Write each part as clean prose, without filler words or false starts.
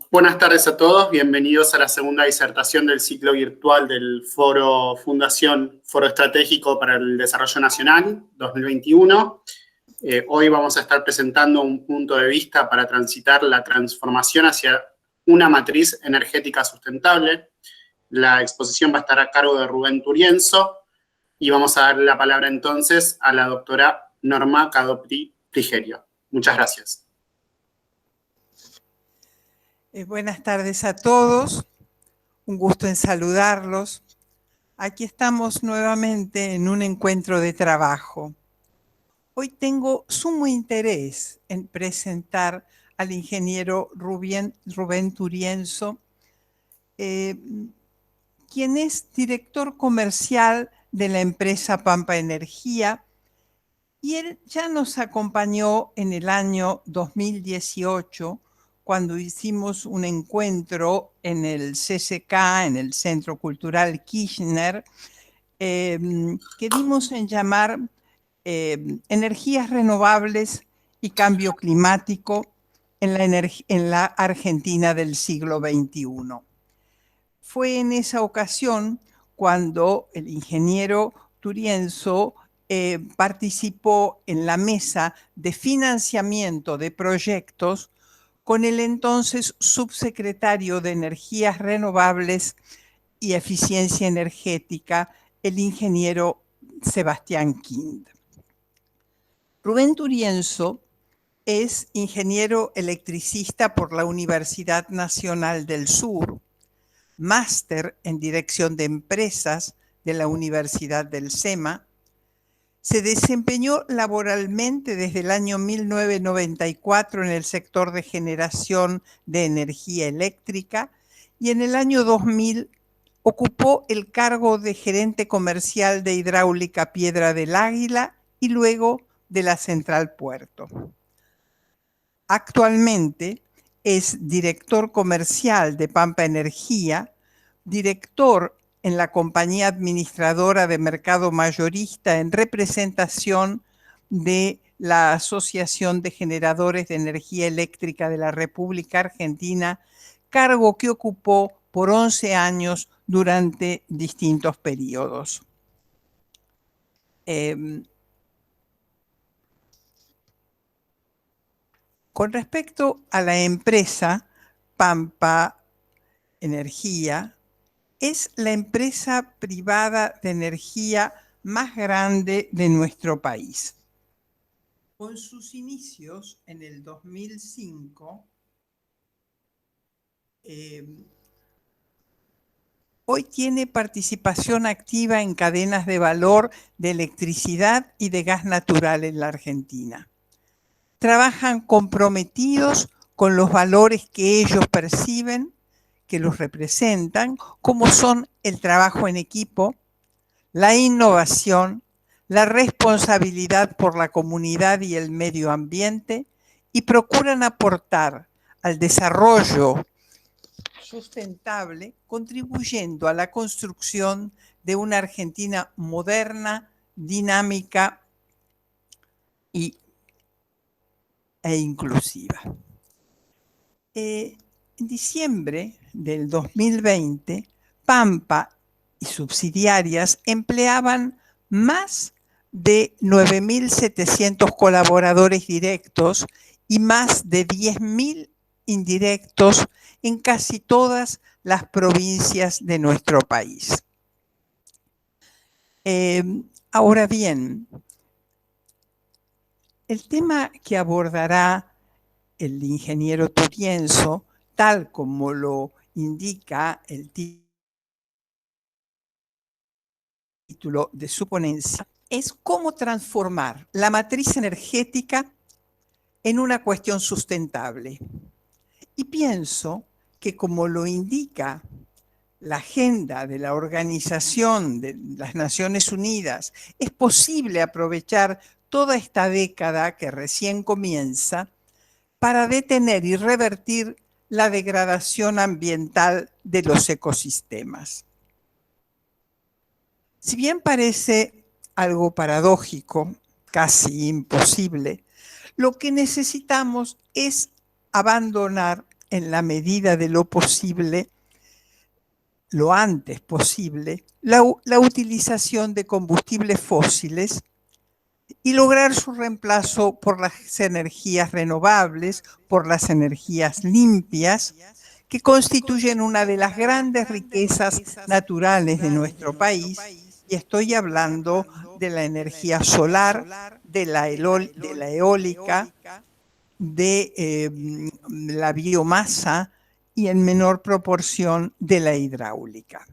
Buenas tardes a todos, bienvenidos a la segunda disertación del ciclo virtual del Foro Fundación Foro Estratégico para el Desarrollo Nacional 2021. Hoy vamos a estar presentando un punto de vista para transitar la transformación hacia una matriz energética sustentable. La exposición va a estar a cargo de Rubén Turienzo y vamos a darle la palabra entonces a la doctora Norma Cadopri Frigerio. Muchas gracias. Buenas tardes a todos, un gusto en saludarlos. Aquí estamos nuevamente en un encuentro de trabajo. Hoy tengo sumo interés en presentar al ingeniero Rubén Turienzo, quien es director comercial de la empresa Pampa Energía, y él ya nos acompañó en el año 2018 cuando hicimos un encuentro en el CCK, en el Centro Cultural Kirchner, que dimos en llamar Energías Renovables y Cambio Climático en la Argentina del siglo XXI. Fue en esa ocasión cuando el ingeniero Turienzo participó en la mesa de financiamiento de proyectos con el entonces subsecretario de Energías Renovables y Eficiencia Energética, el ingeniero Sebastián Kind. Rubén Turienzo es ingeniero electricista por la Universidad Nacional del Sur, máster en Dirección de Empresas de la Universidad del SEMA. Se desempeñó laboralmente desde el año 1994 en el sector de generación de energía eléctrica y en el año 2000 ocupó el cargo de gerente comercial de Hidráulica Piedra del Águila y luego de la Central Puerto. Actualmente es director comercial de Pampa Energía, director en la compañía administradora de mercado mayorista en representación de la Asociación de Generadores de Energía Eléctrica de la República Argentina, cargo que ocupó por 11 años durante distintos periodos. Con respecto a la empresa Pampa Energía, es la empresa privada de energía más grande de nuestro país. Con sus inicios en el 2005, hoy tiene participación activa en cadenas de valor de electricidad y de gas natural en la Argentina. Trabajan comprometidos con los valores que ellos perciben, que los representan, como son el trabajo en equipo, la innovación, la responsabilidad por la comunidad y el medio ambiente, y procuran aportar al desarrollo sustentable, contribuyendo a la construcción de una Argentina moderna, dinámica e inclusiva. En diciembre del 2020, Pampa y subsidiarias empleaban más de 9.700 colaboradores directos y más de 10.000 indirectos en casi todas las provincias de nuestro país. Ahora bien, el tema que abordará el ingeniero Turienzo, tal como lo indica el título de su ponencia, es cómo transformar la matriz energética en una cuestión sustentable. Y pienso que, como lo indica la agenda de la Organización de las Naciones Unidas, es posible aprovechar toda esta década que recién comienza para detener y revertir la degradación ambiental de los ecosistemas. Si bien parece algo paradójico, casi imposible, lo que necesitamos es abandonar en la medida de lo posible, lo antes posible, la utilización de combustibles fósiles y lograr su reemplazo por las energías renovables, por las energías limpias, que constituyen una de las grandes riquezas naturales de nuestro país, y estoy hablando de la energía solar, de la eólica, de la biomasa y en menor proporción de la hidráulica.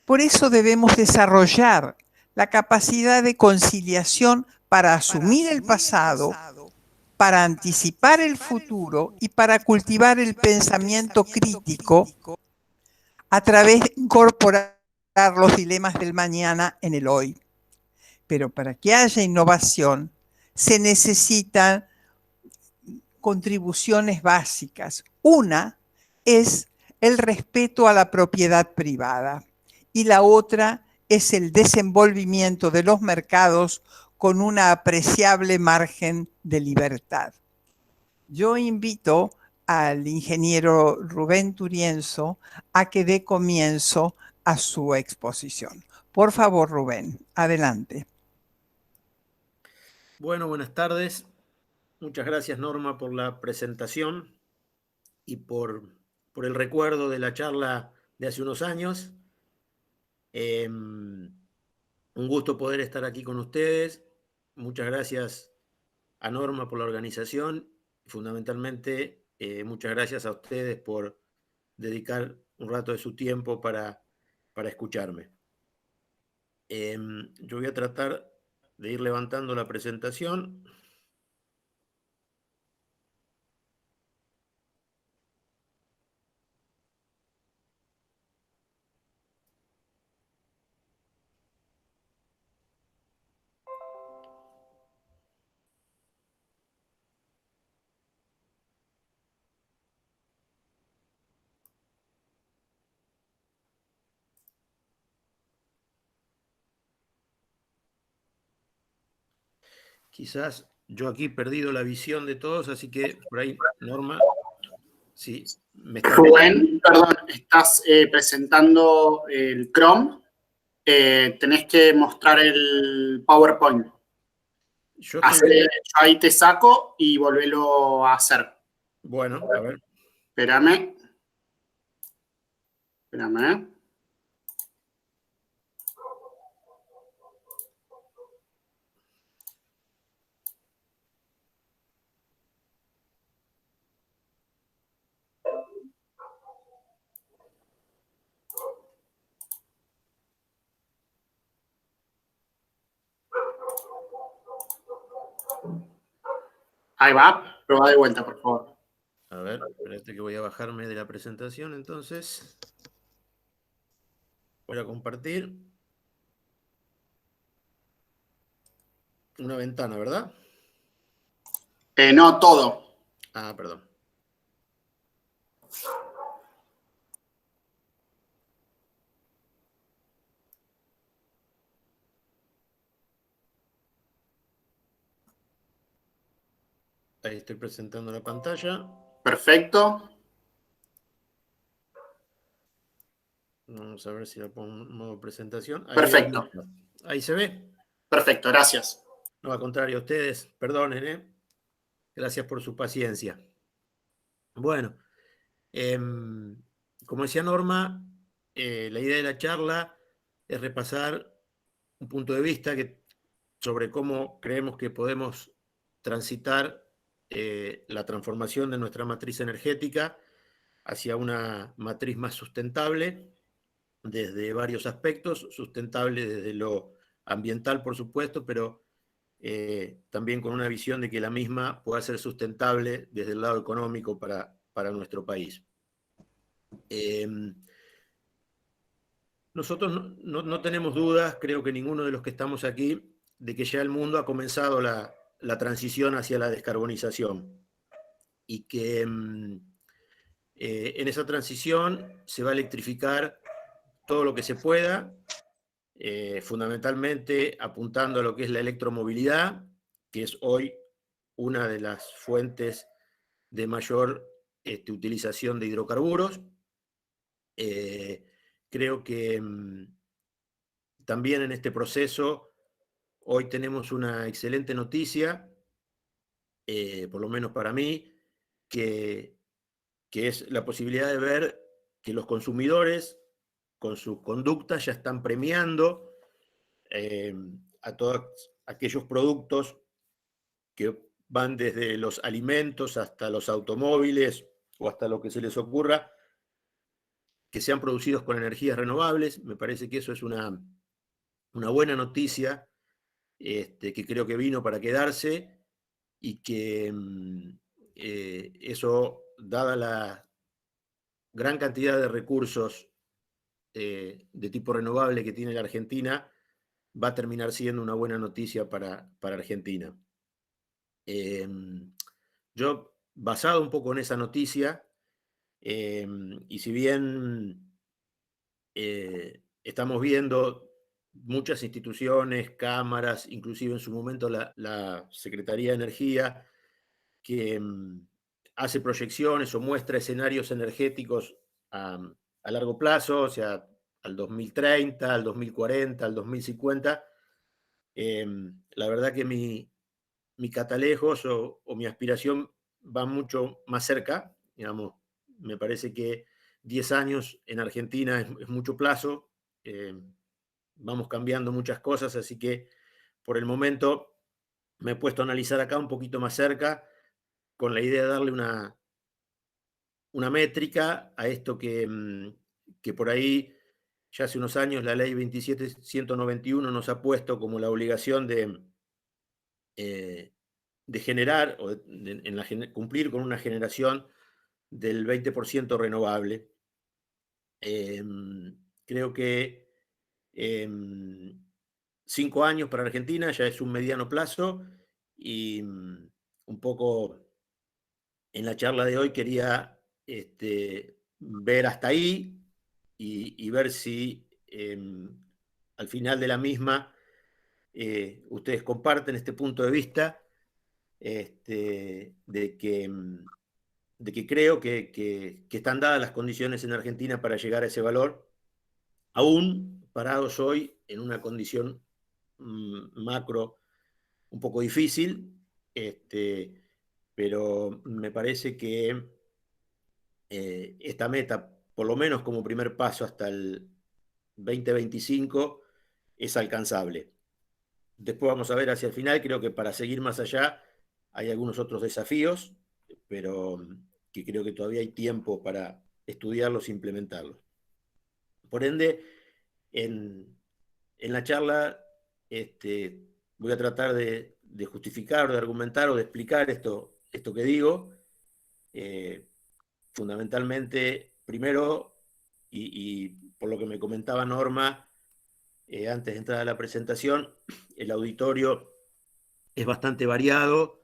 Por eso debemos desarrollar la capacidad de conciliación para asumir el pasado, para anticipar el futuro y para cultivar el pensamiento crítico a través de incorporar los dilemas del mañana en el hoy. Pero para que haya innovación se necesitan contribuciones básicas. Una es el respeto a la propiedad privada y la otra es el desenvolvimiento de los mercados con una apreciable margen de libertad. Yo invito al ingeniero Rubén Turienzo a que dé comienzo a su exposición. Por favor, Rubén, adelante. Bueno, buenas tardes. Muchas gracias, Norma, por la presentación y por el recuerdo de la charla de hace unos años. Un gusto poder estar aquí con ustedes. Muchas gracias a Norma por la organización. Fundamentalmente, muchas gracias a ustedes por dedicar un rato de su tiempo para escucharme. Yo voy a tratar de ir levantando la presentación. Quizás yo aquí he perdido la visión de todos, así que por ahí, Norma, sí, me está... Rubén, perdón, estás presentando el Chrome. Tenés que mostrar el PowerPoint. Yo ahí te saco y volvelo a hacer. Bueno, a ver. Espérame. Ahí va, prueba de vuelta, por favor. A ver, espérate que voy a bajarme de la presentación, entonces. Voy a compartir una ventana, ¿verdad? No, todo. Ah, perdón. Ahí estoy presentando la pantalla. Perfecto. Vamos a ver si la pongo en modo presentación. Ahí Perfecto. Ahí se ve. Perfecto, gracias. No, al contrario, ustedes, perdonen, ¿eh? Gracias por su paciencia. Bueno, como decía Norma, la idea de la charla es repasar un punto de vista sobre cómo creemos que podemos transitar la transformación de nuestra matriz energética hacia una matriz más sustentable desde varios aspectos, sustentable desde lo ambiental, por supuesto, pero también con una visión de que la misma pueda ser sustentable desde el lado económico para nuestro país. Nosotros no tenemos dudas, creo que ninguno de los que estamos aquí, de que ya el mundo ha comenzado la transición hacia la descarbonización y que en esa transición se va a electrificar todo lo que se pueda, fundamentalmente apuntando a lo que es la electromovilidad, que es hoy una de las fuentes de mayor utilización de hidrocarburos. Creo que también en este proceso hoy tenemos una excelente noticia, por lo menos para mí, que es la posibilidad de ver que los consumidores con sus conductas ya están premiando a todos aquellos productos que van desde los alimentos hasta los automóviles o hasta lo que se les ocurra, que sean producidos con energías renovables. Me parece que eso es una buena noticia, que creo que vino para quedarse, y que eso, dada la gran cantidad de recursos de tipo renovable que tiene la Argentina, va a terminar siendo una buena noticia para Argentina. Yo, basado un poco en esa noticia, y si bien estamos viendo muchas instituciones, cámaras, inclusive en su momento la Secretaría de Energía, que hace proyecciones o muestra escenarios energéticos a largo plazo, o sea, al 2030, al 2040, al 2050, la verdad que mi catalejos o mi aspiración va mucho más cerca, digamos. Me parece que 10 años en Argentina es mucho plazo, vamos cambiando muchas cosas, así que por el momento me he puesto a analizar acá un poquito más cerca, con la idea de darle una métrica a esto que por ahí ya hace unos años la ley 27.191 nos ha puesto como la obligación de generar o cumplir con una generación del 20% renovable. Creo que 5 años para Argentina ya es un mediano plazo, y un poco en la charla de hoy quería ver hasta ahí y ver si al final de la misma ustedes comparten este punto de vista, de que creo que están dadas las condiciones en Argentina para llegar a ese valor, aún parados hoy en una condición macro un poco difícil, pero me parece que esta meta, por lo menos como primer paso hasta el 2025, es alcanzable. Después vamos a ver hacia el final, creo que para seguir más allá hay algunos otros desafíos, pero que creo que todavía hay tiempo para estudiarlos e implementarlos. Por ende, en la charla voy a tratar de justificar, de argumentar o de explicar esto que digo. Fundamentalmente, primero, y por lo que me comentaba Norma antes de entrar a la presentación, el auditorio es bastante variado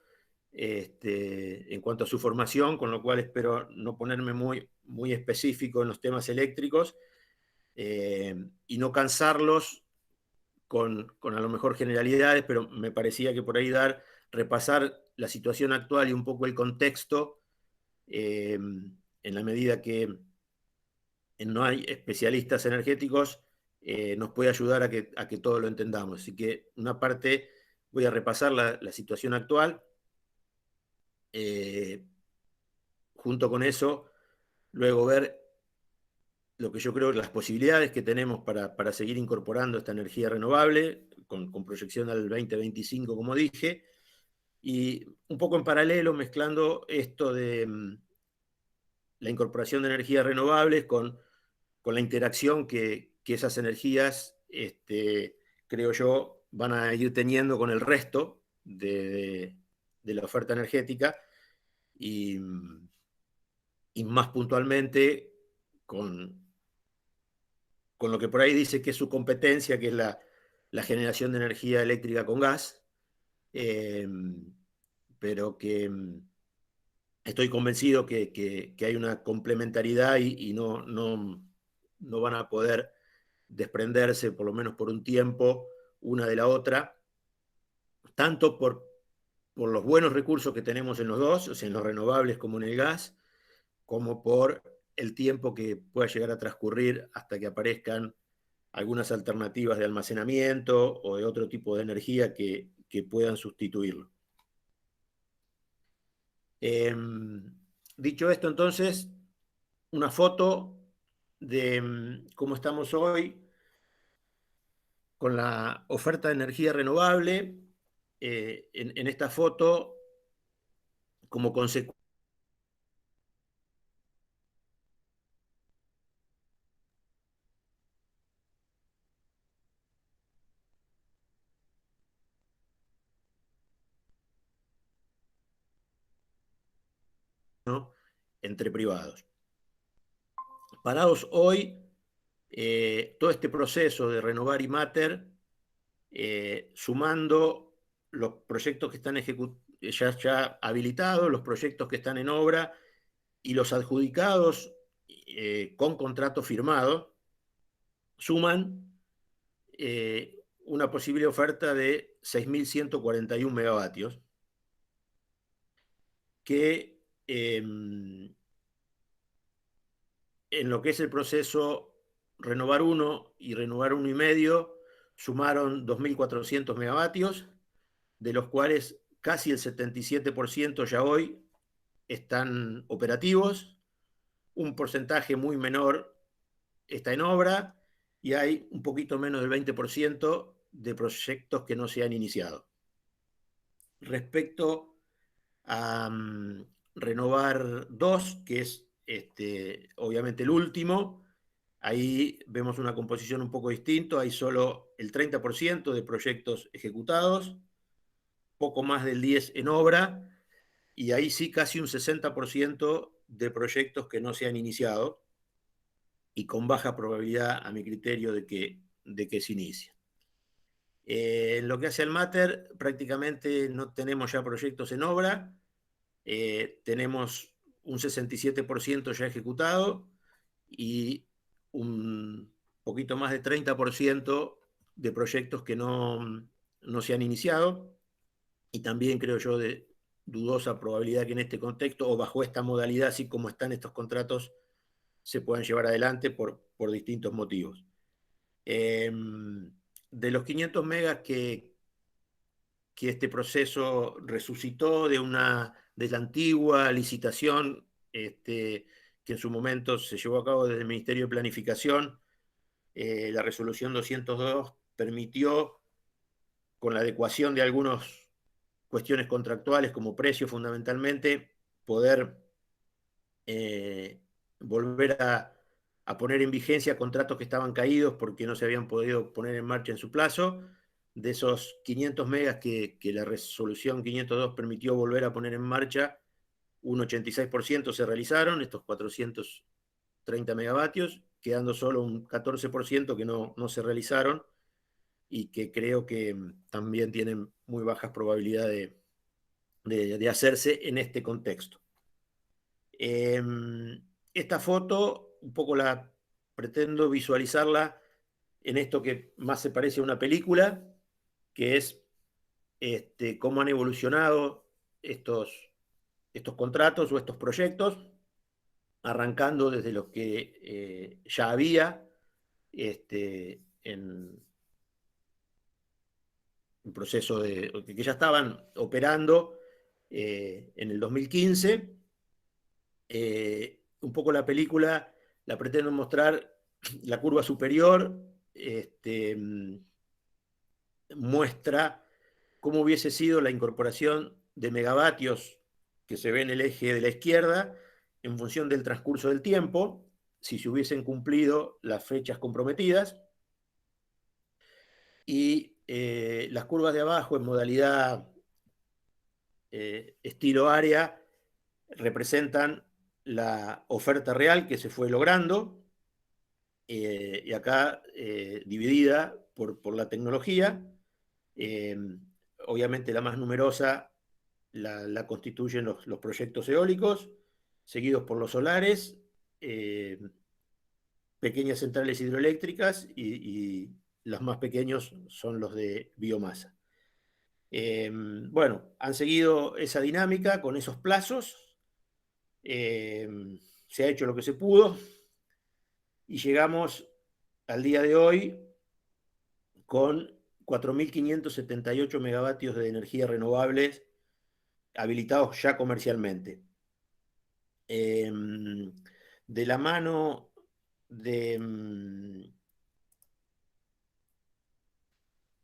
en cuanto a su formación, con lo cual espero no ponerme muy específico en los temas eléctricos, y no cansarlos con a lo mejor generalidades, pero me parecía que por ahí repasar la situación actual y un poco el contexto, en la medida que no hay especialistas energéticos, nos puede ayudar a que todo lo entendamos. Así que una parte voy a repasar la situación actual. Junto con eso, luego ver lo que yo creo, las posibilidades que tenemos para seguir incorporando esta energía renovable, con proyección al 2025, como dije, y un poco en paralelo mezclando esto de la incorporación de energías renovables con la interacción que esas energías, creo yo, van a ir teniendo con el resto de la oferta energética, y más puntualmente con lo que por ahí dice que es su competencia, que es la generación de energía eléctrica con gas, pero que estoy convencido que hay una complementariedad y no van a poder desprenderse, por lo menos por un tiempo, una de la otra, tanto por los buenos recursos que tenemos en los dos, o sea, en los renovables como en el gas, como por el tiempo que pueda llegar a transcurrir hasta que aparezcan algunas alternativas de almacenamiento o de otro tipo de energía que puedan sustituirlo. Dicho esto, entonces, una foto de cómo estamos hoy con la oferta de energía renovable. En esta foto, como consecuencia entre privados. Parados hoy, todo este proceso de renovar IMATER, sumando los proyectos que están ya habilitados, los proyectos que están en obra y los adjudicados con contrato firmado, suman una posible oferta de 6.141 megavatios, que en lo que es el proceso Renovar 1 y Renovar 1,5 sumaron 2.400 megavatios, de los cuales casi el 77% ya hoy están operativos, un porcentaje muy menor está en obra y hay un poquito menos del 20% de proyectos que no se han iniciado. Respecto a Renovar 2, que es obviamente el último, ahí vemos una composición un poco distinta. Hay solo el 30% de proyectos ejecutados, poco más del 10% en obra, y ahí sí casi un 60% de proyectos que no se han iniciado y con baja probabilidad, a mi criterio, de que se inicie. En lo que hace al MATER, prácticamente no tenemos ya proyectos en obra. Tenemos un 67% ya ejecutado y un poquito más de 30% de proyectos que no se han iniciado, y también creo yo de dudosa probabilidad que en este contexto o bajo esta modalidad, así como están estos contratos, se puedan llevar adelante por distintos motivos. De los 500 megas que este proceso resucitó de la antigua licitación que en su momento se llevó a cabo desde el Ministerio de Planificación, la resolución 202 permitió, con la adecuación de algunas cuestiones contractuales como precio fundamentalmente, poder volver a poner en vigencia contratos que estaban caídos porque no se habían podido poner en marcha en su plazo. De esos 500 megas que la resolución 502 permitió volver a poner en marcha, un 86% se realizaron, estos 430 megavatios, quedando solo un 14% que no se realizaron y que creo que también tienen muy bajas probabilidades de hacerse en este contexto. Esta foto un poco la pretendo visualizarla en esto que más se parece a una película, que es cómo han evolucionado estos contratos o estos proyectos, arrancando desde los que ya había en un proceso que ya estaban operando en el 2015. Un poco la película la pretendo mostrar, la curva superior muestra cómo hubiese sido la incorporación de megavatios que se ve en el eje de la izquierda en función del transcurso del tiempo, si se hubiesen cumplido las fechas comprometidas, y las curvas de abajo en modalidad estilo área representan la oferta real que se fue logrando, y acá dividida por la tecnología. Obviamente la más numerosa la constituyen los proyectos eólicos, seguidos por los solares, pequeñas centrales hidroeléctricas y los más pequeños son los de biomasa. Bueno, han seguido esa dinámica con esos plazos. se ha hecho lo que se pudo y llegamos al día de hoy con 4.578 megavatios de energía renovables habilitados ya comercialmente. De la mano de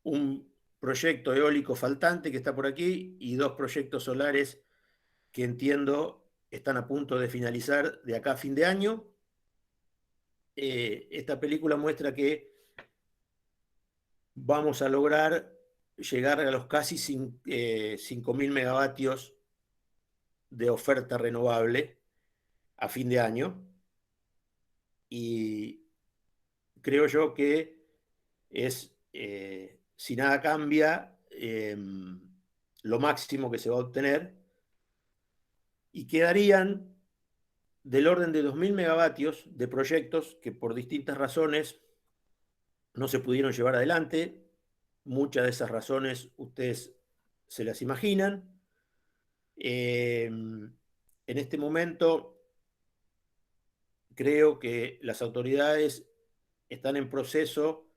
un proyecto eólico faltante que está por aquí y 2 proyectos solares que entiendo están a punto de finalizar de acá a fin de año. Esta película muestra que vamos a lograr llegar a los casi 5.000 megavatios de oferta renovable a fin de año. Y creo yo que es, si nada cambia, lo máximo que se va a obtener. Y quedarían del orden de 2.000 megavatios de proyectos que por distintas razones no se pudieron llevar adelante. Muchas de esas razones ustedes se las imaginan. En este momento creo que las autoridades están en proceso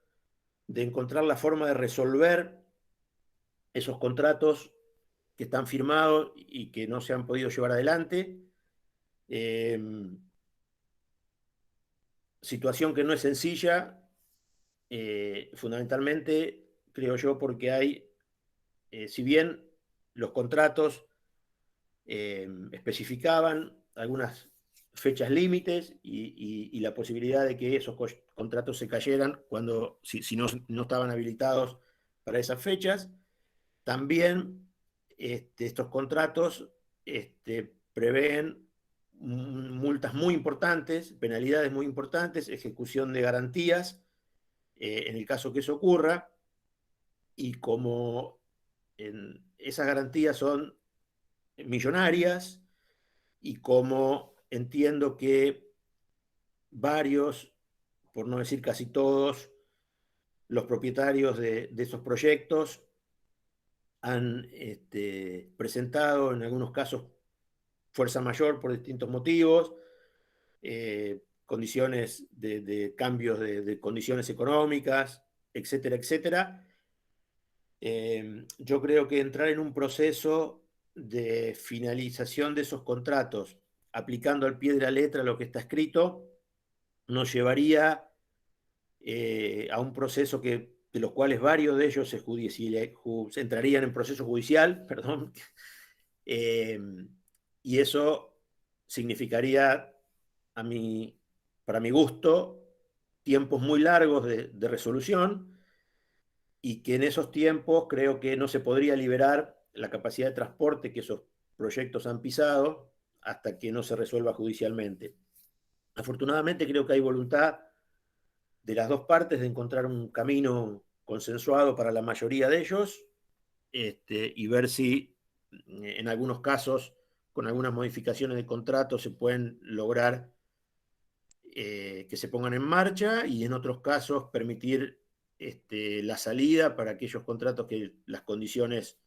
de encontrar la forma de resolver esos contratos que están firmados y que no se han podido llevar adelante. Situación que no es sencilla, fundamentalmente, creo yo, porque hay, si bien los contratos especificaban algunas fechas límites y la posibilidad de que esos contratos se cayeran si no estaban habilitados para esas fechas, también estos contratos prevén multas muy importantes, penalidades muy importantes, ejecución de garantías, en el caso que eso ocurra, y como esas garantías son millonarias, y como entiendo que varios, por no decir casi todos, los propietarios de esos proyectos han presentado en algunos casos fuerza mayor por distintos motivos, condiciones de cambios de condiciones económicas, etcétera, etcétera. Yo creo que entrar en un proceso de finalización de esos contratos, aplicando al pie de la letra lo que está escrito, nos llevaría a un proceso de los cuales varios de ellos se entrarían en proceso judicial, perdón, y eso significaría, para mi gusto, tiempos muy largos de resolución, y que en esos tiempos creo que no se podría liberar la capacidad de transporte que esos proyectos han pisado hasta que no se resuelva judicialmente. Afortunadamente creo que hay voluntad de las dos partes de encontrar un camino consensuado para la mayoría de ellos, y ver si en algunos casos, con algunas modificaciones de contrato, se pueden lograr que se pongan en marcha, y en otros casos permitir la salida para aquellos contratos que las condiciones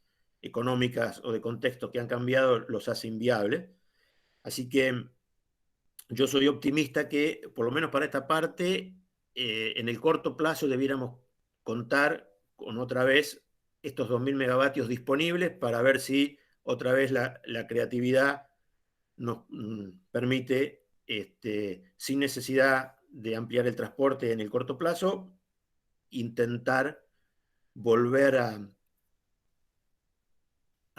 económicas o de contexto que han cambiado los hacen inviables. Así que yo soy optimista que, por lo menos para esta parte, en el corto plazo debiéramos contar con otra vez estos 2.000 megavatios disponibles para ver si otra vez la creatividad nos permite, sin necesidad de ampliar el transporte en el corto plazo, intentar volver a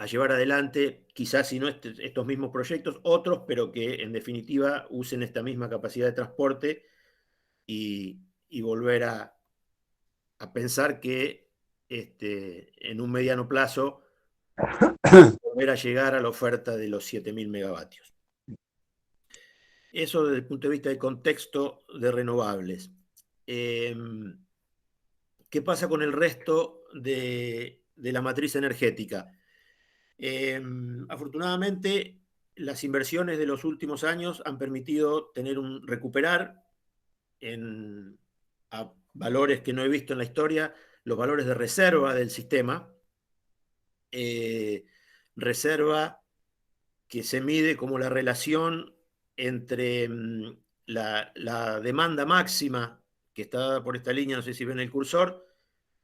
llevar adelante, quizás si no estos mismos proyectos, otros, pero que en definitiva usen esta misma capacidad de transporte, y volver a pensar que en un mediano plazo volver a llegar a la oferta de los 7.000 megavatios. Eso desde el punto de vista del contexto de renovables. ¿Qué pasa con el resto de la matriz energética? Afortunadamente, las inversiones de los últimos años han permitido recuperar a valores que no he visto en la historia, los valores de reserva del sistema. Reserva que se mide como la relación entre la demanda máxima que está dada por esta línea, no sé si ven el cursor,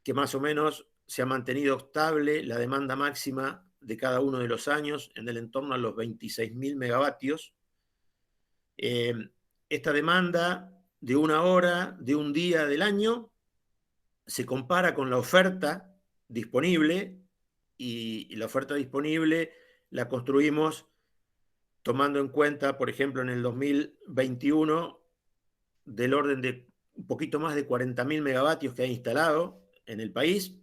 que más o menos se ha mantenido estable la demanda máxima de cada uno de los años en el entorno a los 26.000 megavatios. Esta demanda de una hora, de un día del año, se compara con la oferta disponible, y la oferta disponible la construimos tomando en cuenta, por ejemplo, en el 2021, del orden de un poquito más de 40.000 megavatios que ha instalado en el país,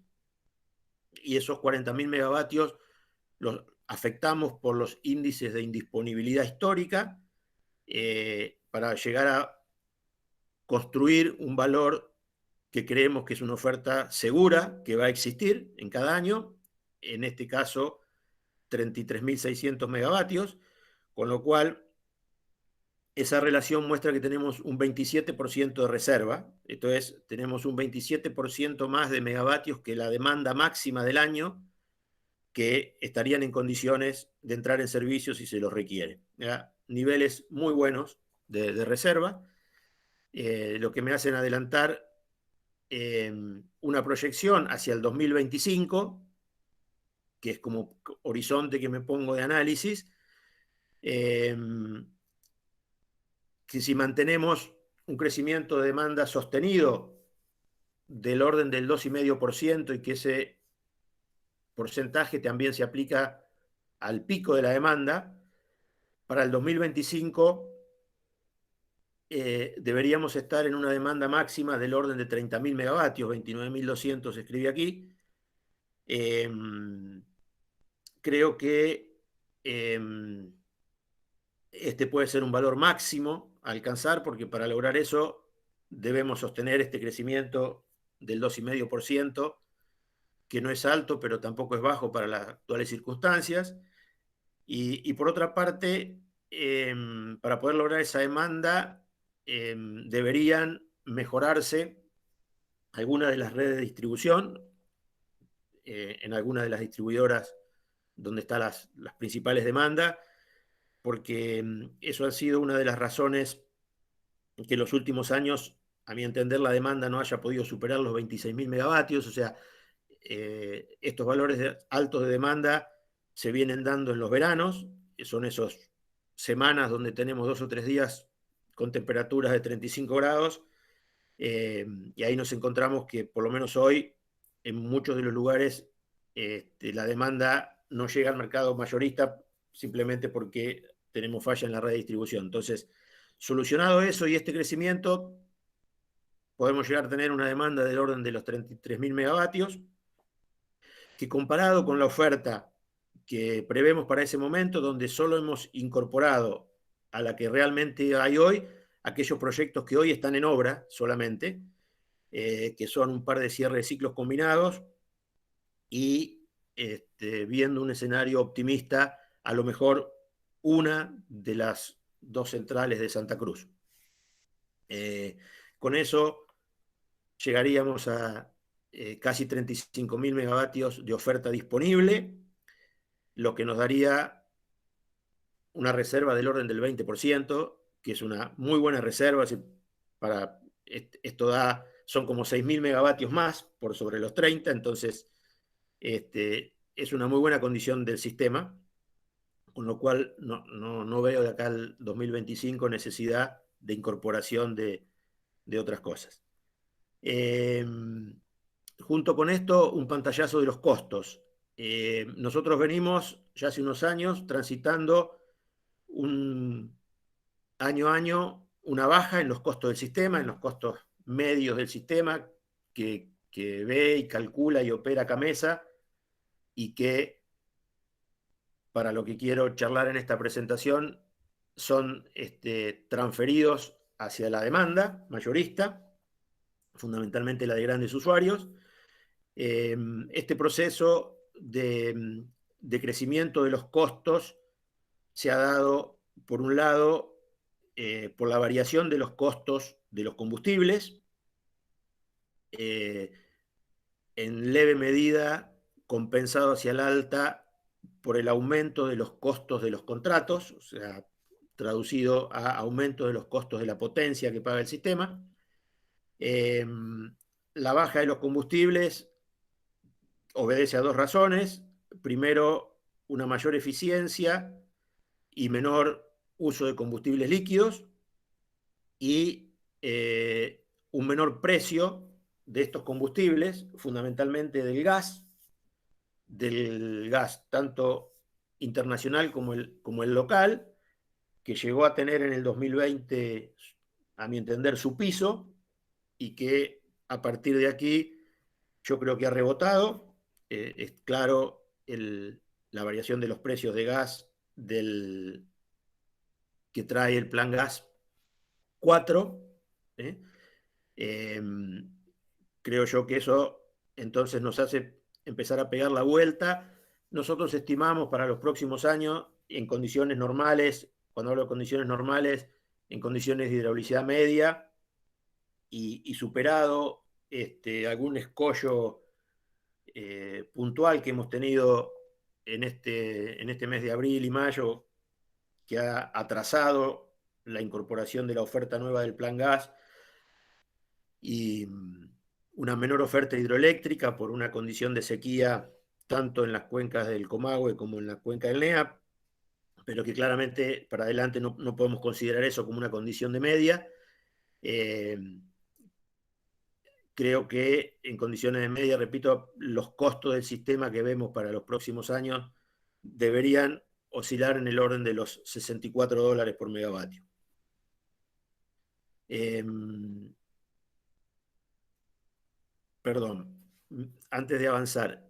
y esos 40.000 megavatios los afectamos por los índices de indisponibilidad histórica, para llegar a construir un valor que creemos que es una oferta segura, que va a existir en cada año, en este caso 33.600 megavatios, con lo cual esa relación muestra que tenemos un 27% de reserva, esto es, tenemos un 27% más de megavatios que la demanda máxima del año, que estarían en condiciones de entrar en servicio si se los requiere. ¿Ya? Niveles muy buenos de reserva, lo que me hacen adelantar una proyección hacia el 2025, que es como horizonte que me pongo de análisis, que si mantenemos un crecimiento de demanda sostenido del orden del 2,5%, y que ese porcentaje también se aplica al pico de la demanda, para el 2025 deberíamos estar en una demanda máxima del orden de 30.000 megavatios, 29.200 escribí aquí. Creo que este puede ser un valor máximo a alcanzar, porque para lograr eso debemos sostener este crecimiento del 2,5%, que no es alto, pero tampoco es bajo para las actuales circunstancias. Y por otra parte, para poder lograr esa demanda, deberían mejorarse algunas de las redes de distribución, en algunas de las distribuidoras donde están las principales demandas, porque eso ha sido una de las razones que en los últimos años, a mi entender, la demanda no haya podido superar los 26.000 megavatios. O sea, estos valores altos de demanda se vienen dando en los veranos, son esas semanas donde tenemos 2 o 3 días con temperaturas de 35 grados, y ahí nos encontramos que por lo menos hoy en muchos de los lugares la demanda no llega al mercado mayorista, simplemente porque tenemos falla en la red de distribución. Entonces, solucionado eso y este crecimiento, podemos llegar a tener una demanda del orden de los 33.000 megavatios, que comparado con la oferta que prevemos para ese momento, donde solo hemos incorporado a la que realmente hay hoy, aquellos proyectos que hoy están en obra solamente, que son un par de cierres de ciclos combinados, y viendo un escenario optimista, a lo mejor una de las 2 centrales de Santa Cruz. Con eso llegaríamos a casi 35.000 megavatios de oferta disponible, lo que nos daría una reserva del orden del 20%, que es una muy buena reserva. Para esto son como 6.000 megavatios más por sobre los 30, entonces es una muy buena condición del sistema, con lo cual no veo de acá al 2025 necesidad de incorporación de otras cosas. Junto con esto, un pantallazo de los costos. Nosotros venimos ya hace unos años transitando año a año una baja en los costos del sistema, en los costos medios del sistema, que ve y calcula y opera Camesa, y que, para lo que quiero charlar en esta presentación, son transferidos hacia la demanda mayorista, fundamentalmente la de grandes usuarios. Este proceso de crecimiento de los costos se ha dado, por un lado, por la variación de los costos de los combustibles, en leve medida compensado hacia el alta por el aumento de los costos de los contratos. O sea, traducido a aumento de los costos de la potencia que paga el sistema. La baja de los combustibles obedece a dos razones. Primero, una mayor eficiencia y menor uso de combustibles líquidos, y un menor precio de estos combustibles, fundamentalmente del gas tanto internacional como el local, que llegó a tener en el 2020, a mi entender, su piso, y que a partir de aquí yo creo que ha rebotado. Es claro la variación de los precios de gas que trae el Plan Gas 4. Creo yo que eso entonces nos hace empezar a pegar la vuelta. Nosotros estimamos para los próximos años, en condiciones normales, cuando hablo de condiciones normales, en condiciones de hidraulicidad media y superado algún escollo puntual que hemos tenido en este mes de abril y mayo, que ha atrasado la incorporación de la oferta nueva del Plan Gas, y una menor oferta hidroeléctrica por una condición de sequía tanto en las cuencas del Comahue como en la cuenca del NEA, pero que claramente para adelante no podemos considerar eso como una condición de media. Creo que en condiciones de media, repito, los costos del sistema que vemos para los próximos años deberían oscilar en el orden de los $64 por megavatio. Perdón, antes de avanzar,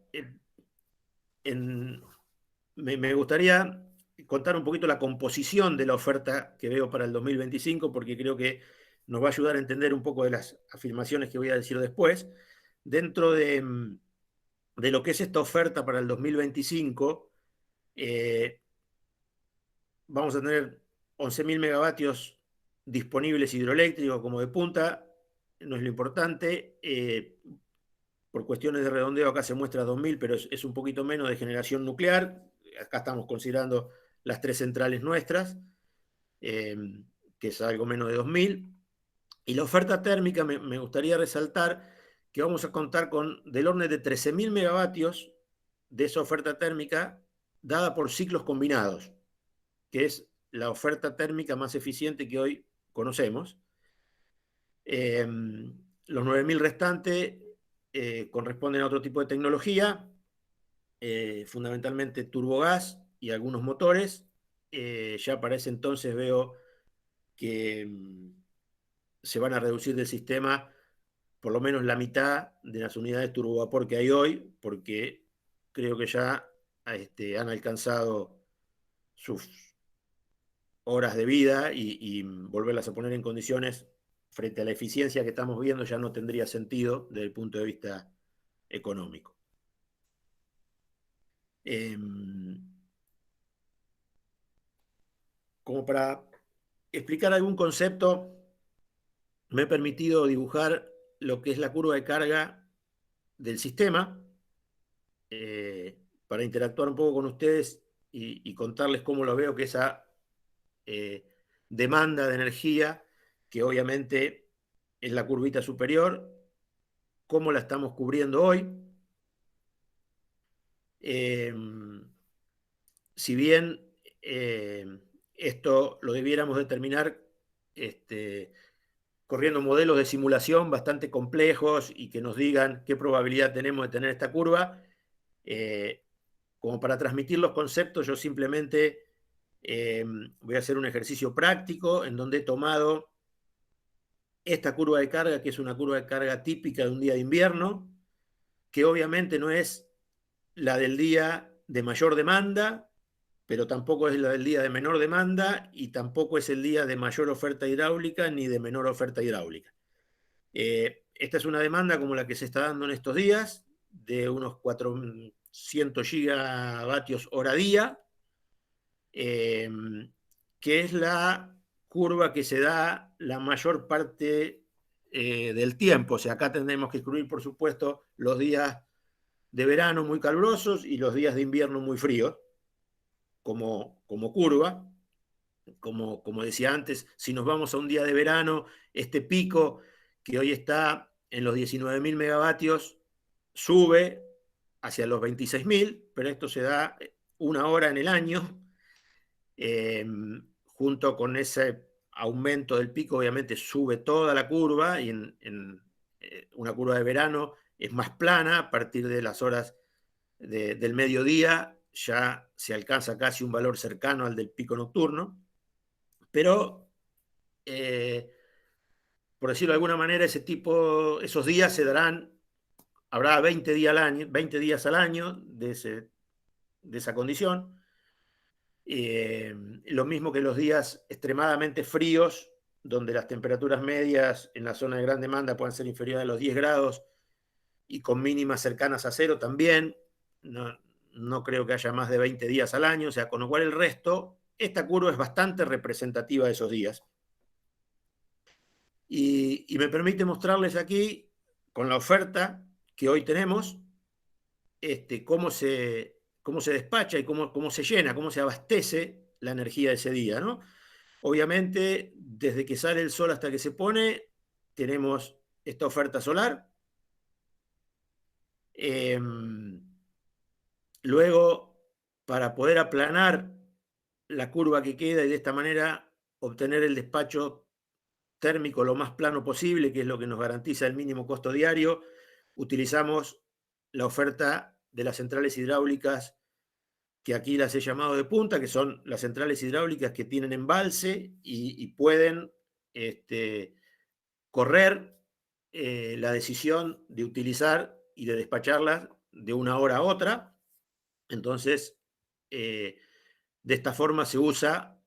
me gustaría contar un poquito la composición de la oferta que veo para el 2025, porque creo que nos va a ayudar a entender un poco de las afirmaciones que voy a decir después. Dentro de lo que es esta oferta para el 2025, vamos a tener 11.000 megavatios disponibles hidroeléctricos como de punta. No es lo importante. Por cuestiones de redondeo acá se muestra 2.000, pero es un poquito menos de generación nuclear. Acá estamos considerando las 3 centrales nuestras, que es algo menos de 2.000. Y la oferta térmica, me gustaría resaltar que vamos a contar con del orden de 13.000 megavatios de esa oferta térmica dada por ciclos combinados, que es la oferta térmica más eficiente que hoy conocemos. Los 9.000 restantes corresponden a otro tipo de tecnología, fundamentalmente turbogás y algunos motores. Ya para ese entonces veo que se van a reducir del sistema por lo menos la mitad de las unidades turbovapor que hay hoy, porque creo que ya han alcanzado sus horas de vida, y volverlas a poner en condiciones frente a la eficiencia que estamos viendo ya no tendría sentido desde el punto de vista económico. Como para explicar algún concepto, me he permitido dibujar lo que es la curva de carga del sistema, para interactuar un poco con ustedes y contarles cómo lo veo, que esa demanda de energía, que obviamente es la curvita superior, cómo la estamos cubriendo hoy. Si bien esto lo debiéramos determinar corriendo modelos de simulación bastante complejos y que nos digan qué probabilidad tenemos de tener esta curva, como para transmitir los conceptos, yo simplemente voy a hacer un ejercicio práctico en donde he tomado esta curva de carga, que es una curva de carga típica de un día de invierno, que obviamente no es la del día de mayor demanda, pero tampoco es la del día de menor demanda, y tampoco es el día de mayor oferta hidráulica ni de menor oferta hidráulica. Esta es una demanda como la que se está dando en estos días, de unos 400 gigavatios hora día, que es la curva que se da la mayor parte del tiempo. O sea, acá tendremos que excluir, por supuesto, los días de verano muy calurosos y los días de invierno muy fríos, como curva. como decía antes, si nos vamos a un día de verano, este pico que hoy está en los 19.000 megavatios sube hacia los 26.000, pero esto se da una hora en el año. Junto con ese aumento del pico, obviamente sube toda la curva, y en una curva de verano es más plana. A partir de las horas del mediodía ya se alcanza casi un valor cercano al del pico nocturno, pero por decirlo de alguna manera, esos días se darán, habrá 20 días al año de esa condición. Lo mismo que los días extremadamente fríos, donde las temperaturas medias en la zona de gran demanda pueden ser inferiores a los 10 grados y con mínimas cercanas a cero también. No creo que haya más de 20 días al año, o sea, con lo cual el resto, esta curva es bastante representativa de esos días. Y me permite mostrarles aquí, con la oferta que hoy tenemos, cómo se despacha y cómo se llena, cómo se abastece la energía de ese día, ¿no? Obviamente, desde que sale el sol hasta que se pone, tenemos esta oferta solar. Luego, para poder aplanar la curva que queda y de esta manera obtener el despacho térmico lo más plano posible, que es lo que nos garantiza el mínimo costo diario, utilizamos la oferta de las centrales hidráulicas, que aquí las he llamado de punta, que son las centrales hidráulicas que tienen embalse y pueden correr la decisión de utilizar y de despacharlas de una hora a otra. Entonces, de esta forma se usa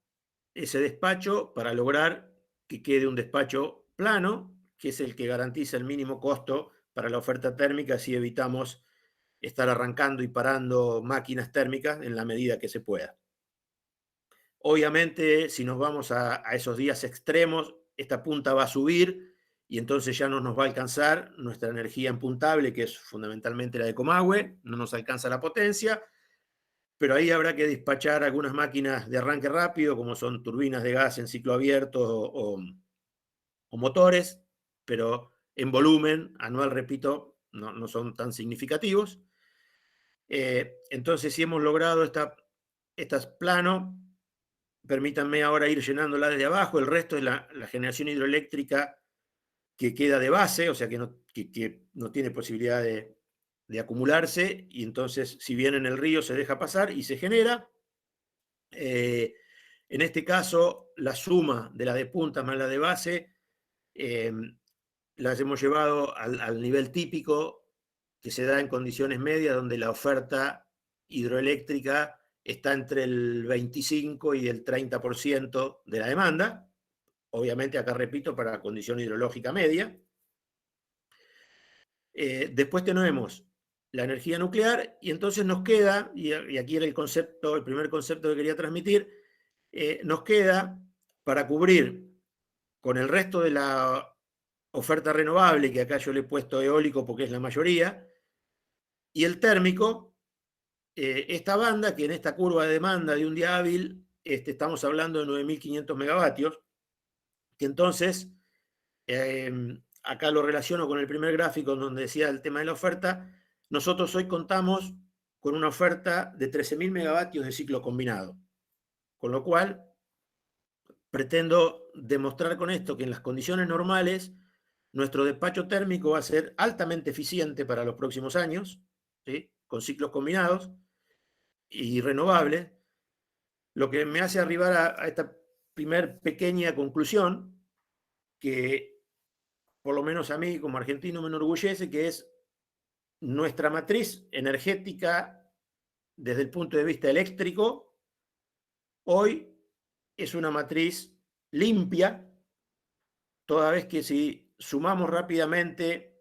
ese despacho para lograr que quede un despacho plano, que es el que garantiza el mínimo costo para la oferta térmica, así evitamos estar arrancando y parando máquinas térmicas en la medida que se pueda. Obviamente, si nos vamos a esos días extremos, esta punta va a subir y entonces ya no nos va a alcanzar nuestra energía en puntable, que es fundamentalmente la de Comahue, no nos alcanza la potencia, pero ahí habrá que despachar algunas máquinas de arranque rápido, como son turbinas de gas en ciclo abierto o motores, pero en volumen anual, repito, no son tan significativos. Entonces, si hemos logrado estas plano, permítanme ahora ir llenándola desde abajo. El resto es la generación hidroeléctrica que queda de base, o sea que no tiene posibilidad de acumularse, y entonces si bien en el río se deja pasar y se genera. En este caso, la suma de la de punta más la de base las hemos llevado al nivel típico que se da en condiciones medias, donde la oferta hidroeléctrica está entre el 25 y el 30% de la demanda. Obviamente, acá repito, para la condición hidrológica media. Después tenemos la energía nuclear, y entonces nos queda, y aquí era el primer concepto que quería transmitir, nos queda para cubrir con el resto de la oferta renovable, que acá yo le he puesto eólico porque es la mayoría, y el térmico, esta banda, que en esta curva de demanda de un día hábil estamos hablando de 9.500 megavatios, que entonces, acá lo relaciono con el primer gráfico donde decía el tema de la oferta. Nosotros hoy contamos con una oferta de 13.000 megavatios de ciclo combinado, con lo cual pretendo demostrar con esto que en las condiciones normales nuestro despacho térmico va a ser altamente eficiente para los próximos años, ¿sí?, con ciclos combinados y renovables, lo que me hace arribar a esta primer pequeña conclusión, que por lo menos a mí como argentino me enorgullece, que es nuestra matriz energética desde el punto de vista eléctrico. Hoy es una matriz limpia, toda vez que si sumamos rápidamente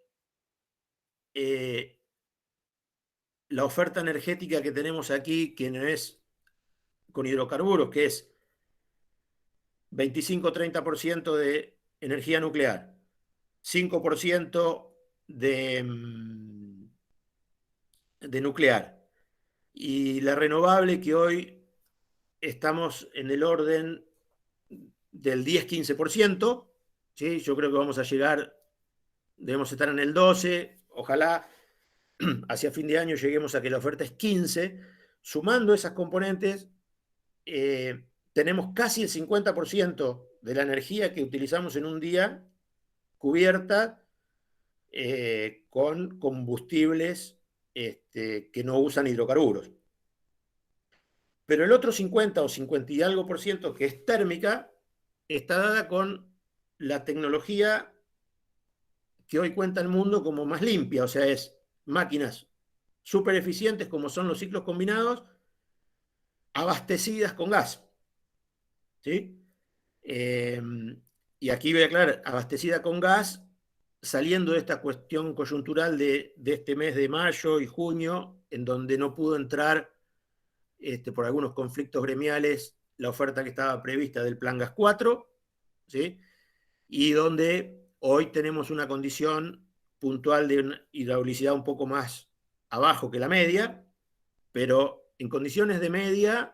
la oferta energética que tenemos aquí, que no es con hidrocarburos, que es 25-30% de energía nuclear, 5% de nuclear, y la renovable, que hoy estamos en el orden del 10-15%, ¿sí? Yo creo que vamos a llegar, debemos estar en el 12%, ojalá hacia fin de año lleguemos a que la oferta es 15%. Sumando esas componentes, tenemos casi el 50% de la energía que utilizamos en un día cubierta con combustibles que no usan hidrocarburos. Pero el otro 50 o 50 y algo por ciento, que es térmica, está dada con la tecnología que hoy cuenta el mundo como más limpia, o sea, es máquinas súper eficientes como son los ciclos combinados, abastecidas con gas. ¿Sí? Y aquí voy a aclarar, abastecida con gas, saliendo de esta cuestión coyuntural de este mes de mayo y junio, en donde no pudo entrar por algunos conflictos gremiales la oferta que estaba prevista del Plan Gas 4, ¿sí? Y donde hoy tenemos una condición puntual de una hidraulicidad un poco más abajo que la media, pero en condiciones de media,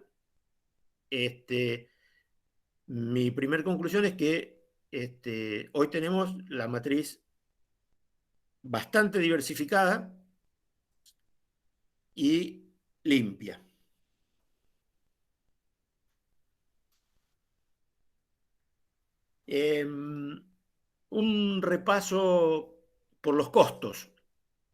mi primer conclusión es que hoy tenemos la matriz bastante diversificada y limpia. Un repaso por los costos,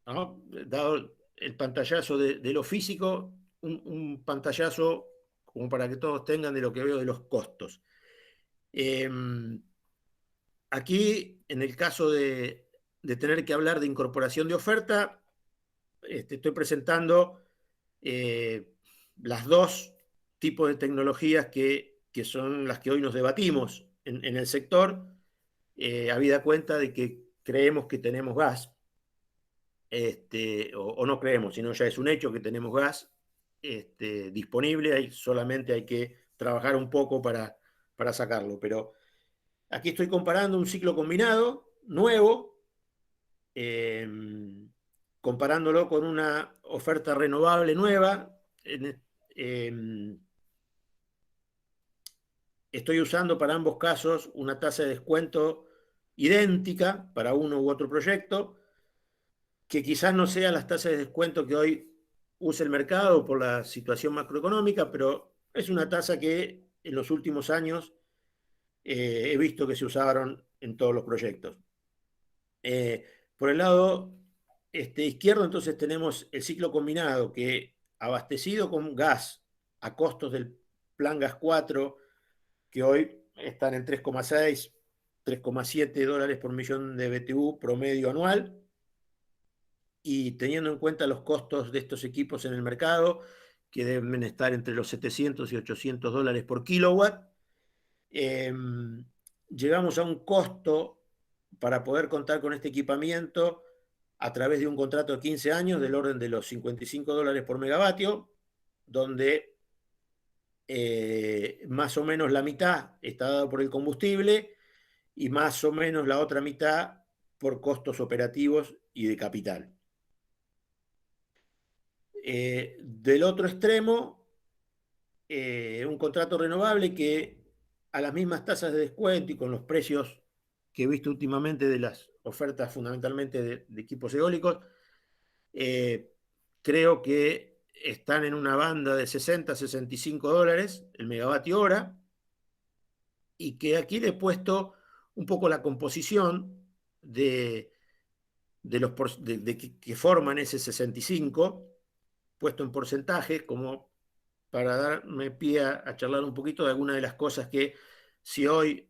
¿no? Dado el pantallazo de lo físico, un pantallazo como para que todos tengan de lo que veo de los costos. Aquí, en el caso de tener que hablar de incorporación de oferta, estoy presentando las dos tipos de tecnologías que son las que hoy nos debatimos en el sector, habida cuenta de que creemos que tenemos gas, o no creemos, sino ya es un hecho que tenemos gas disponible, solamente hay que trabajar un poco para sacarlo. Pero aquí estoy comparando un ciclo combinado nuevo, comparándolo con una oferta renovable nueva. Estoy usando para ambos casos una tasa de descuento idéntica para uno u otro proyecto, que quizás no sea las tasas de descuento que hoy usa el mercado por la situación macroeconómica, pero es una tasa que en los últimos años he visto que se usaron en todos los proyectos. Por el lado izquierdo, entonces tenemos el ciclo combinado que, abastecido con gas a costos del Plan Gas 4, que hoy están en 3,6, 3,7 dólares por millón de BTU promedio anual, y teniendo en cuenta los costos de estos equipos en el mercado, que deben estar entre los 700 y 800 dólares por kilowatt, llegamos a un costo para poder contar con este equipamiento a través de un contrato de 15 años del orden de los 55 dólares por megavatio, donde más o menos la mitad está dado por el combustible y más o menos la otra mitad por costos operativos y de capital. Del otro extremo, un contrato renovable que a las mismas tasas de descuento y con los precios que he visto últimamente de las ofertas fundamentalmente de equipos eólicos, creo que están en una banda de 60 a 65 dólares el megavatio hora, y que aquí le he puesto un poco la composición de que forman ese 65, puesto en porcentaje, como para darme pie a charlar un poquito de algunas de las cosas que, si hoy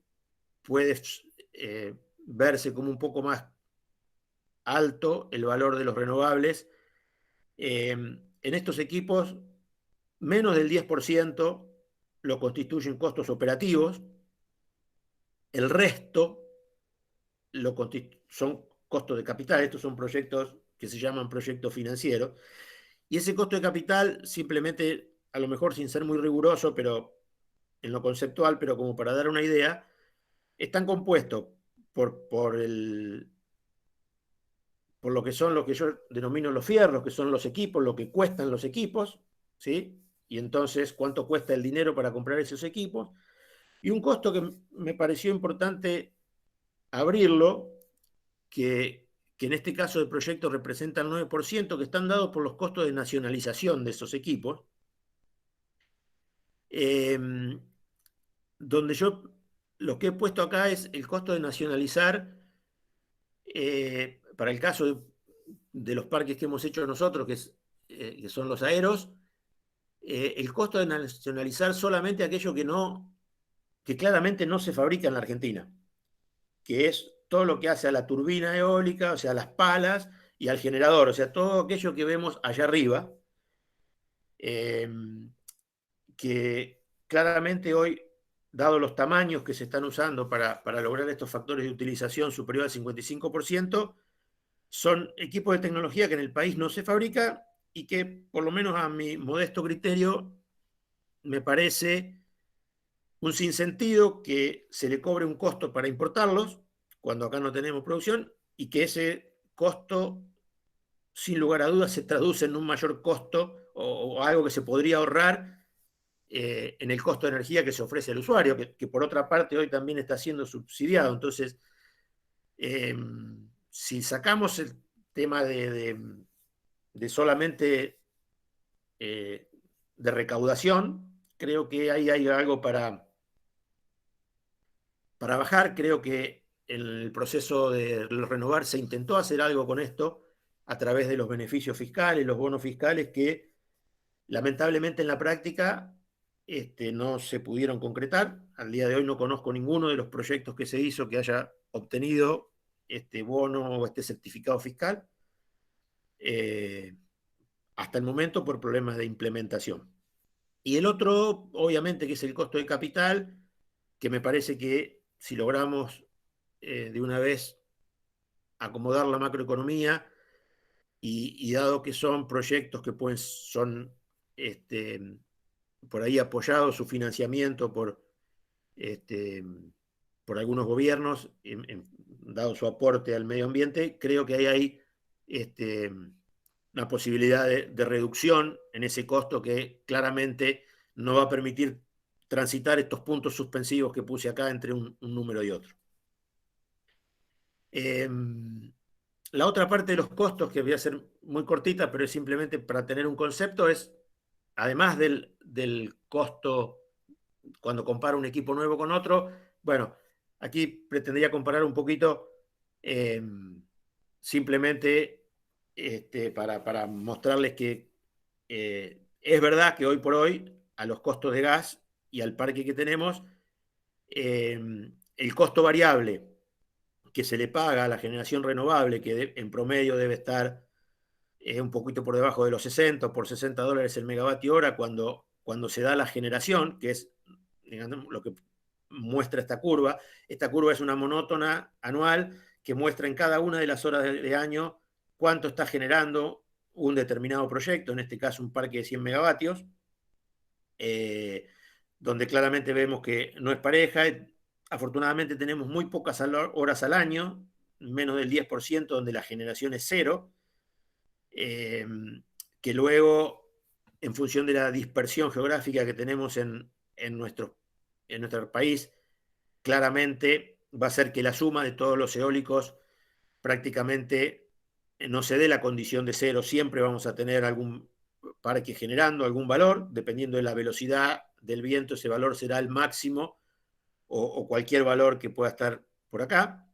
puede verse como un poco más alto el valor de los renovables, en estos equipos menos del 10% lo constituyen costos operativos, el resto son costos de capital. Estos son proyectos que se llaman proyectos financieros, y ese costo de capital, simplemente, a lo mejor sin ser muy riguroso, pero en lo conceptual, pero como para dar una idea, están compuestos por lo que yo denomino los fierros, que son los equipos, lo que cuestan los equipos, ¿sí? Y entonces, ¿cuánto cuesta el dinero para comprar esos equipos? Y un costo que me pareció importante abrirlo, que en este caso del proyecto representa el 9%, que están dados por los costos de nacionalización de esos equipos, donde yo lo que he puesto acá es el costo de nacionalizar, para el caso de los parques que hemos hecho nosotros, que son los aeros, el costo de nacionalizar solamente aquello que claramente no se fabrica en la Argentina, que es todo lo que hace a la turbina eólica, o sea, a las palas y al generador, o sea, todo aquello que vemos allá arriba, que claramente hoy, dado los tamaños que se están usando para lograr estos factores de utilización superior al 55%, son equipos de tecnología que en el país no se fabrica y que, por lo menos a mi modesto criterio, me parece un sinsentido que se le cobre un costo para importarlos, cuando acá no tenemos producción, y que ese costo, sin lugar a dudas, se traduce en un mayor costo o algo que se podría ahorrar en el costo de energía que se ofrece al usuario, que por otra parte hoy también está siendo subsidiado. Entonces, si sacamos el tema de solamente de recaudación, creo que ahí hay algo para bajar. Creo que en el proceso de renovar se intentó hacer algo con esto a través de los beneficios fiscales, los bonos fiscales, que lamentablemente en la práctica no se pudieron concretar. Al día de hoy no conozco ninguno de los proyectos que se hizo que haya obtenido este bono o este certificado fiscal, hasta el momento por problemas de implementación. Y el otro, obviamente, que es el costo de capital, que me parece que si logramos de una vez acomodar la macroeconomía y dado que son proyectos que son por ahí apoyados su financiamiento por algunos gobiernos, dado su aporte al medio ambiente, creo que ahí hay una posibilidad de reducción en ese costo que claramente no va a permitir transitar estos puntos suspensivos que puse acá entre un número y otro. La otra parte de los costos, que voy a ser muy cortita, pero es simplemente para tener un concepto, es, además del costo cuando comparo un equipo nuevo con otro, bueno, aquí pretendería comparar un poquito simplemente para mostrarles que es verdad que hoy por hoy, a los costos de gas y al parque que tenemos, el costo variable que se le paga a la generación renovable, que en promedio debe estar un poquito por debajo de los 60 o por $60 el megavatio hora cuando se da la generación, que es digamos, lo que muestra esta curva. Esta curva es una monótona anual que muestra en cada una de las horas de año cuánto está generando un determinado proyecto, en este caso un parque de 100 megavatios, donde claramente vemos que no es pareja. Afortunadamente tenemos muy pocas horas al año, menos del 10%, donde la generación es cero, que luego, en función de la dispersión geográfica que tenemos en nuestro país, claramente va a ser que la suma de todos los eólicos prácticamente no se dé la condición de cero. Siempre vamos a tener algún parque generando algún valor, dependiendo de la velocidad del viento, ese valor será el máximo o cualquier valor que pueda estar por acá.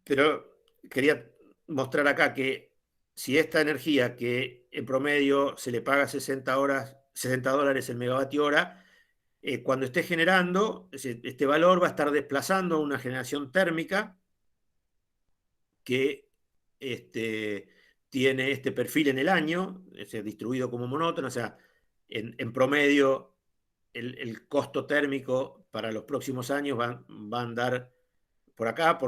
Pero quería mostrar acá que si esta energía, que en promedio se le paga $60 el megavatio hora, cuando esté generando, este valor va a estar desplazando a una generación térmica que tiene este perfil en el año, es distribuido como monótono. O sea, en promedio el costo térmico para los próximos años va a andar por acá,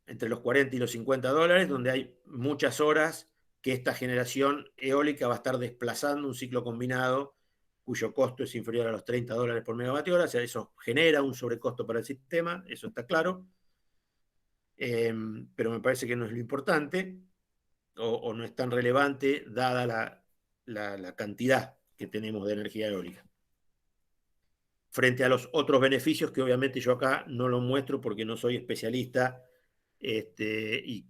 entre los 40 y los $50, donde hay muchas horas que esta generación eólica va a estar desplazando un ciclo combinado cuyo costo es inferior a los $30 por megavatio hora. O sea, eso genera un sobrecosto para el sistema, eso está claro. Pero me parece que no es lo importante o no es tan relevante dada la cantidad que tenemos de energía eólica. frente a los otros beneficios que obviamente yo acá no lo muestro porque no soy especialista y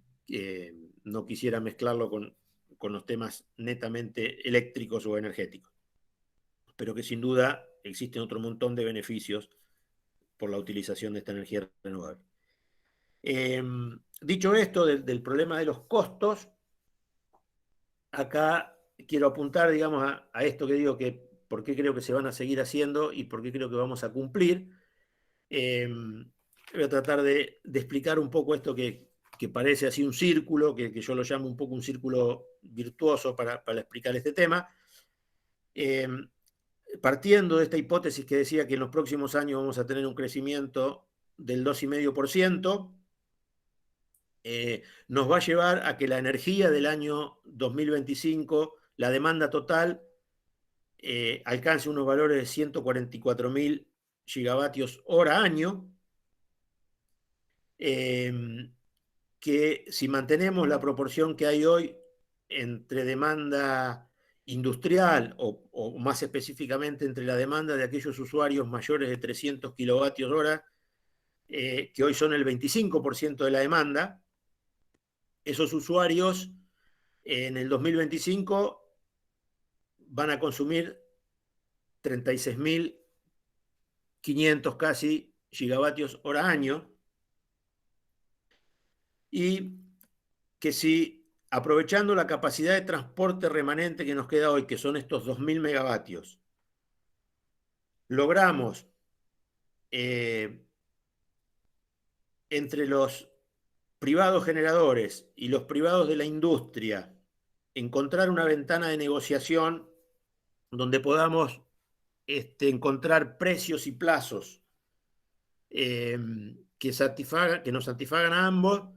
no quisiera mezclarlo con los temas netamente eléctricos o energéticos. Pero que sin duda existen otro montón de beneficios por la utilización de esta energía renovable. Dicho esto del problema de los costos, acá quiero apuntar, digamos, a esto que digo que por qué creo que se van a seguir haciendo y por qué creo que vamos a cumplir. Voy a tratar de explicar un poco esto que parece así un círculo, que yo lo llamo un poco un círculo virtuoso para explicar este tema. Partiendo de esta hipótesis que decía que en los próximos años vamos a tener un crecimiento del 2,5%, nos va a llevar a que la energía del año 2025, la demanda total, alcance unos valores de 144.000 gigavatios hora año, que si mantenemos la proporción que hay hoy entre demanda industrial o más específicamente entre la demanda de aquellos usuarios mayores de 300 kilovatios hora, que hoy son el 25% de la demanda, esos usuarios en el 2025 van a consumir 36.500 casi gigavatios hora año, y que si aprovechando la capacidad de transporte remanente que nos queda hoy, que son estos 2.000 megavatios, logramos entre los privados generadores y los privados de la industria encontrar una ventana de negociación donde podamos encontrar precios y plazos que nos satisfagan a ambos,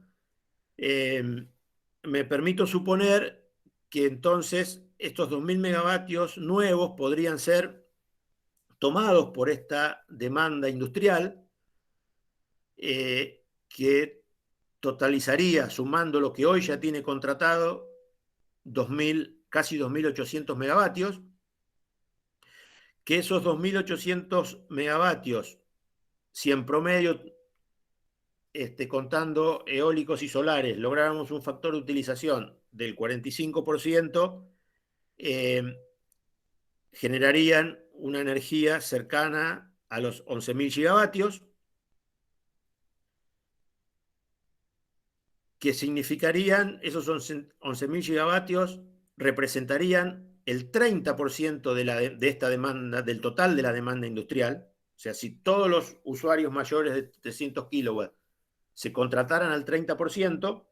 me permito suponer que entonces estos 2.000 megavatios nuevos podrían ser tomados por esta demanda industrial, que totalizaría, sumando lo que hoy ya tiene contratado, casi 2.800 megavatios, que esos 2.800 megavatios, si en promedio, contando eólicos y solares, lográramos un factor de utilización del 45%, generarían una energía cercana a los 11.000 gigavatios, que significarían, esos 11.000 gigavatios representarían el 30% de esta demanda, del total de la demanda industrial. O sea, si todos los usuarios mayores de 300 kilowatts se contrataran al 30%,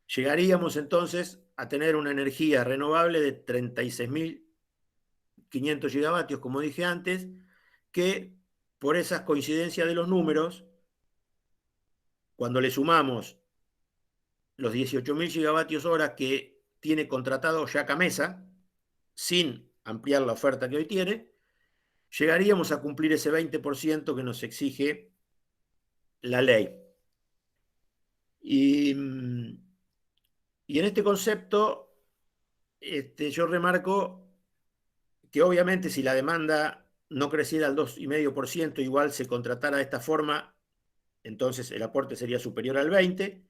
llegaríamos entonces a tener una energía renovable de 36.500 gigavatios, como dije antes, que por esas coincidencias de los números, cuando le sumamos los 18.000 gigavatios hora que tiene contratado ya Gamesa, sin ampliar la oferta que hoy tiene, llegaríamos a cumplir ese 20% que nos exige la ley. Y en este concepto, yo remarco que obviamente si la demanda no creciera al 2,5%, igual se contratara de esta forma, entonces el aporte sería superior al 20%,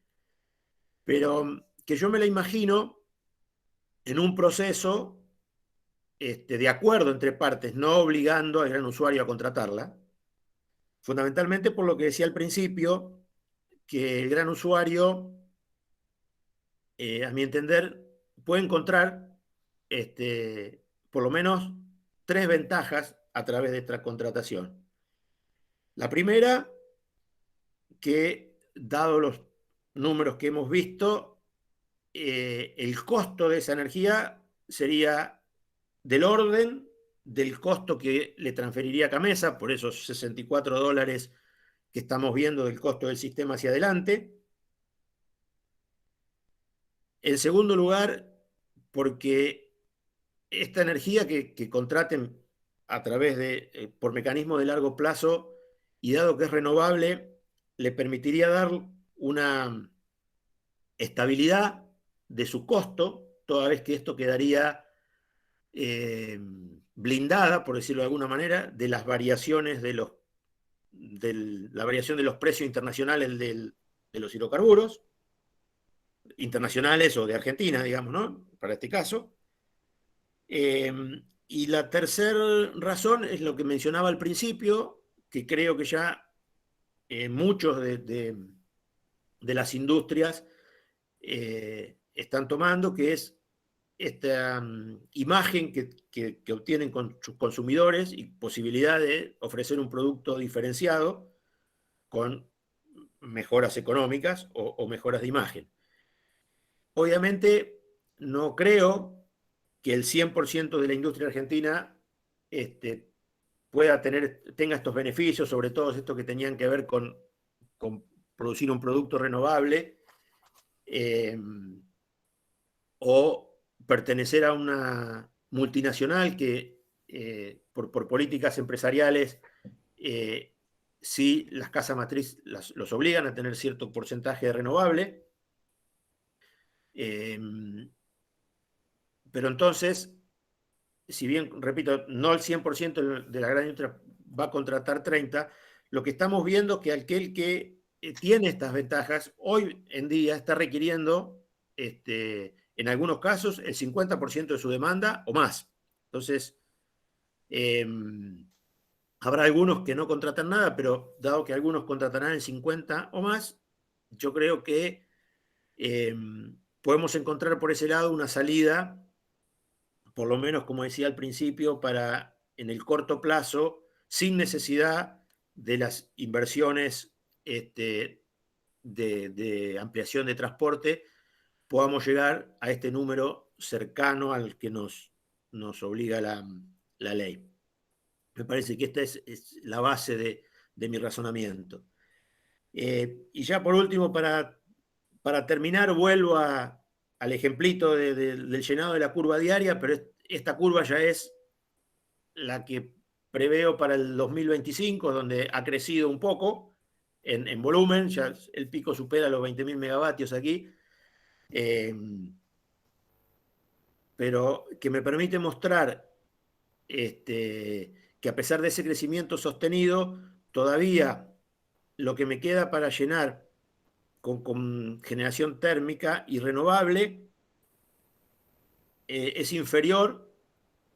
pero que yo me la imagino en un proceso de acuerdo entre partes, no obligando al gran usuario a contratarla, fundamentalmente por lo que decía al principio, que el gran usuario, a mi entender, puede encontrar por lo menos 3 ventajas a través de esta contratación. La primera, que dado los números que hemos visto, el costo de esa energía sería del orden del costo que le transferiría Gamesa, por esos $64 que estamos viendo del costo del sistema hacia adelante. En segundo lugar, porque esta energía que contraten a través de, por mecanismo de largo plazo, y dado que es renovable, le permitiría dar una estabilidad de su costo, toda vez que esto quedaría blindada, por decirlo de alguna manera, de las variaciones de la variación de los precios internacionales de los hidrocarburos, internacionales o de Argentina, digamos, ¿no? Para este caso. Y la tercera razón es lo que mencionaba al principio, que creo que ya muchos de las industrias están tomando, que es esta imagen que obtienen con sus consumidores y posibilidad de ofrecer un producto diferenciado con mejoras económicas o mejoras de imagen. Obviamente, no creo que el 100% de la industria argentina tenga estos beneficios, sobre todo estos que tenían que ver con producir un producto renovable o pertenecer a una multinacional que por políticas empresariales sí las casas matriz los obligan a tener cierto porcentaje de renovable. Pero entonces, si bien, repito, no el 100% de la gran industria va a contratar 30, lo que estamos viendo es que aquel que tiene estas ventajas, hoy en día está requiriendo, en algunos casos, el 50% de su demanda o más. Entonces, habrá algunos que no contratan nada, pero dado que algunos contratarán el 50 o más, yo creo que podemos encontrar por ese lado una salida, por lo menos, como decía al principio, para en el corto plazo, sin necesidad de las inversiones de ampliación de transporte, podamos llegar a este número cercano al que nos obliga la ley. Me parece que esta es la base de mi razonamiento. Y ya por último, para terminar, vuelvo al ejemplito del llenado de la curva diaria, pero esta curva ya es la que preveo para el 2025, donde ha crecido un poco en volumen, ya el pico supera los 20.000 megavatios aquí, pero que me permite mostrar que a pesar de ese crecimiento sostenido, todavía lo que me queda para llenar con generación térmica y renovable es inferior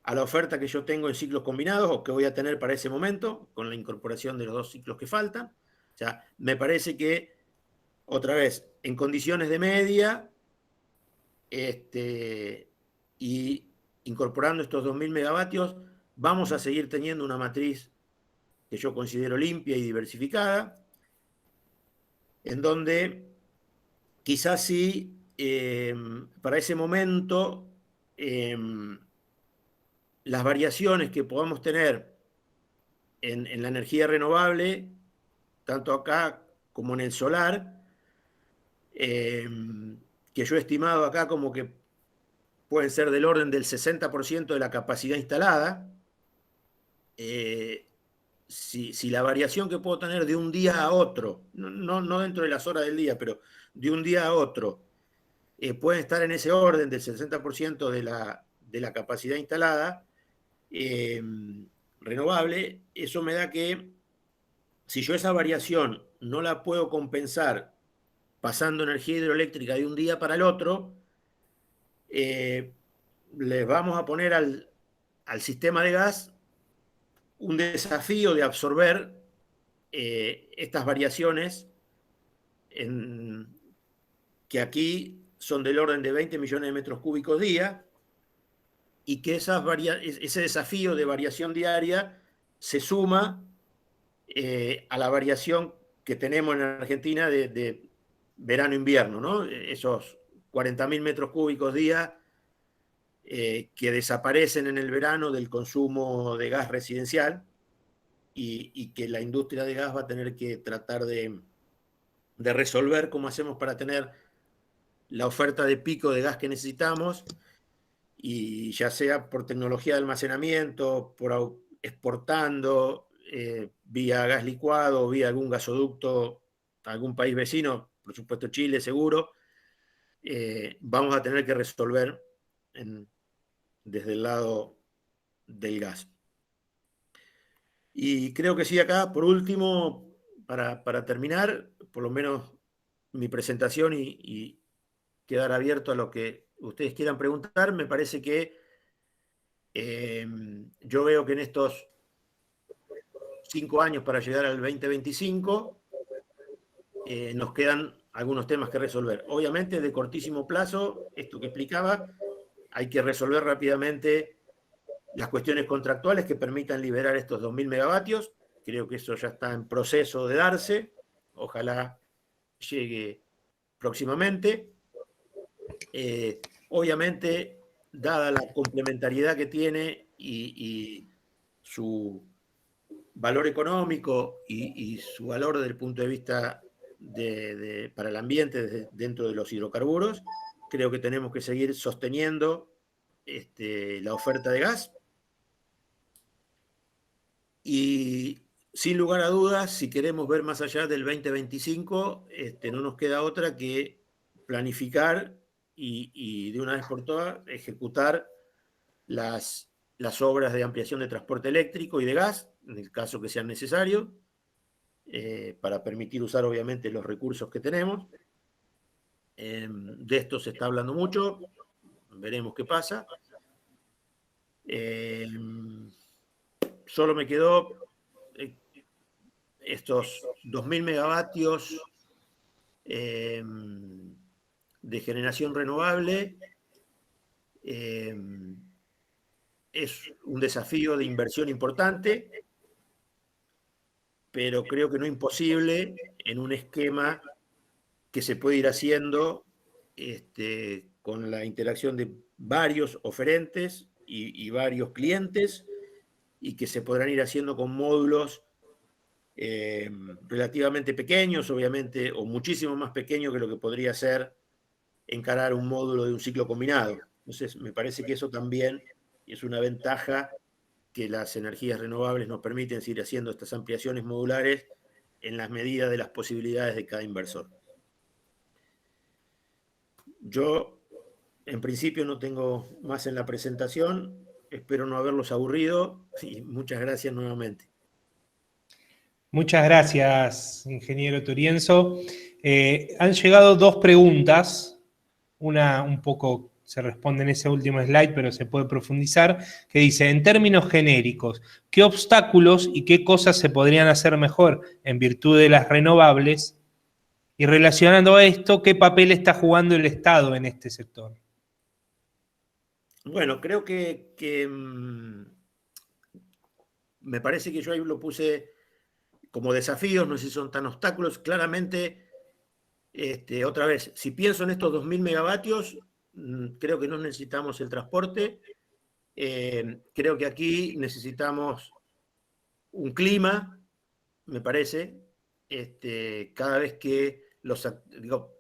a la oferta que yo tengo en ciclos combinados o que voy a tener para ese momento, con la incorporación de los 2 ciclos que faltan. O sea, me parece que, otra vez, en condiciones de media, y incorporando estos 2.000 megavatios, vamos a seguir teniendo una matriz que yo considero limpia y diversificada, en donde quizás sí, para ese momento, las variaciones que podamos tener en la energía renovable, tanto acá como en el solar, que yo he estimado acá como que pueden ser del orden del 60% de la capacidad instalada. Si la variación que puedo tener de un día a otro, no dentro de las horas del día, pero de un día a otro, puede estar en ese orden del 60% de la capacidad instalada renovable, eso me da que si yo esa variación no la puedo compensar pasando energía hidroeléctrica de un día para el otro, les vamos a poner al sistema de gas un desafío de absorber estas variaciones que aquí son del orden de 20 millones de metros cúbicos día, y que ese desafío de variación diaria se suma a la variación que tenemos en Argentina de verano-invierno, ¿no? Esos 40.000 metros cúbicos día que desaparecen en el verano del consumo de gas residencial y que la industria de gas va a tener que tratar de resolver cómo hacemos para tener la oferta de pico de gas que necesitamos, y ya sea por tecnología de almacenamiento, por exportando vía gas licuado, vía algún gasoducto a algún país vecino, por supuesto Chile seguro, vamos a tener que resolver desde el lado del gas. Y creo que sí, acá, por último, para terminar, por lo menos mi presentación y quedar abierto a lo que ustedes quieran preguntar, me parece que yo veo que en estos 5 años para llegar al 2025 nos quedan algunos temas que resolver. Obviamente, de cortísimo plazo, esto que explicaba, hay que resolver rápidamente las cuestiones contractuales que permitan liberar estos 2.000 megavatios. Creo que eso ya está en proceso de darse. Ojalá llegue próximamente. Obviamente, dada la complementariedad que tiene y su valor económico y su valor desde el punto de vista para el ambiente dentro de los hidrocarburos, creo que tenemos que seguir sosteniendo la oferta de gas. Y sin lugar a dudas, si queremos ver más allá del 2025, no nos queda otra que planificar y de una vez por todas ejecutar las obras de ampliación de transporte eléctrico y de gas, en el caso que sean necesarios, para permitir usar obviamente los recursos que tenemos. De esto se está hablando mucho, veremos qué pasa. Solo me quedó estos 2.000 megavatios de generación renovable. Es un desafío de inversión importante, pero creo que no imposible en un esquema que se puede ir haciendo con la interacción de varios oferentes y varios clientes, y que se podrán ir haciendo con módulos relativamente pequeños, obviamente, o muchísimo más pequeños que lo que podría ser encarar un módulo de un ciclo combinado. Entonces, me parece que eso también es una ventaja que las energías renovables nos permiten seguir haciendo estas ampliaciones modulares en las medidas de las posibilidades de cada inversor. Yo, en principio, no tengo más en la presentación. Espero no haberlos aburrido y muchas gracias nuevamente. Muchas gracias, ingeniero Turienzo. Han llegado 2 preguntas. Una un poco se responde en ese último slide, pero se puede profundizar, que dice, en términos genéricos, ¿qué obstáculos y qué cosas se podrían hacer mejor en virtud de las renovables? Y relacionando a esto, ¿qué papel está jugando el Estado en este sector? Bueno, creo que me parece que yo ahí lo puse como desafíos, no sé si son tan obstáculos. Claramente, otra vez, si pienso en estos 2.000 megavatios, creo que no necesitamos el transporte. Creo que aquí necesitamos un clima, me parece, cada vez que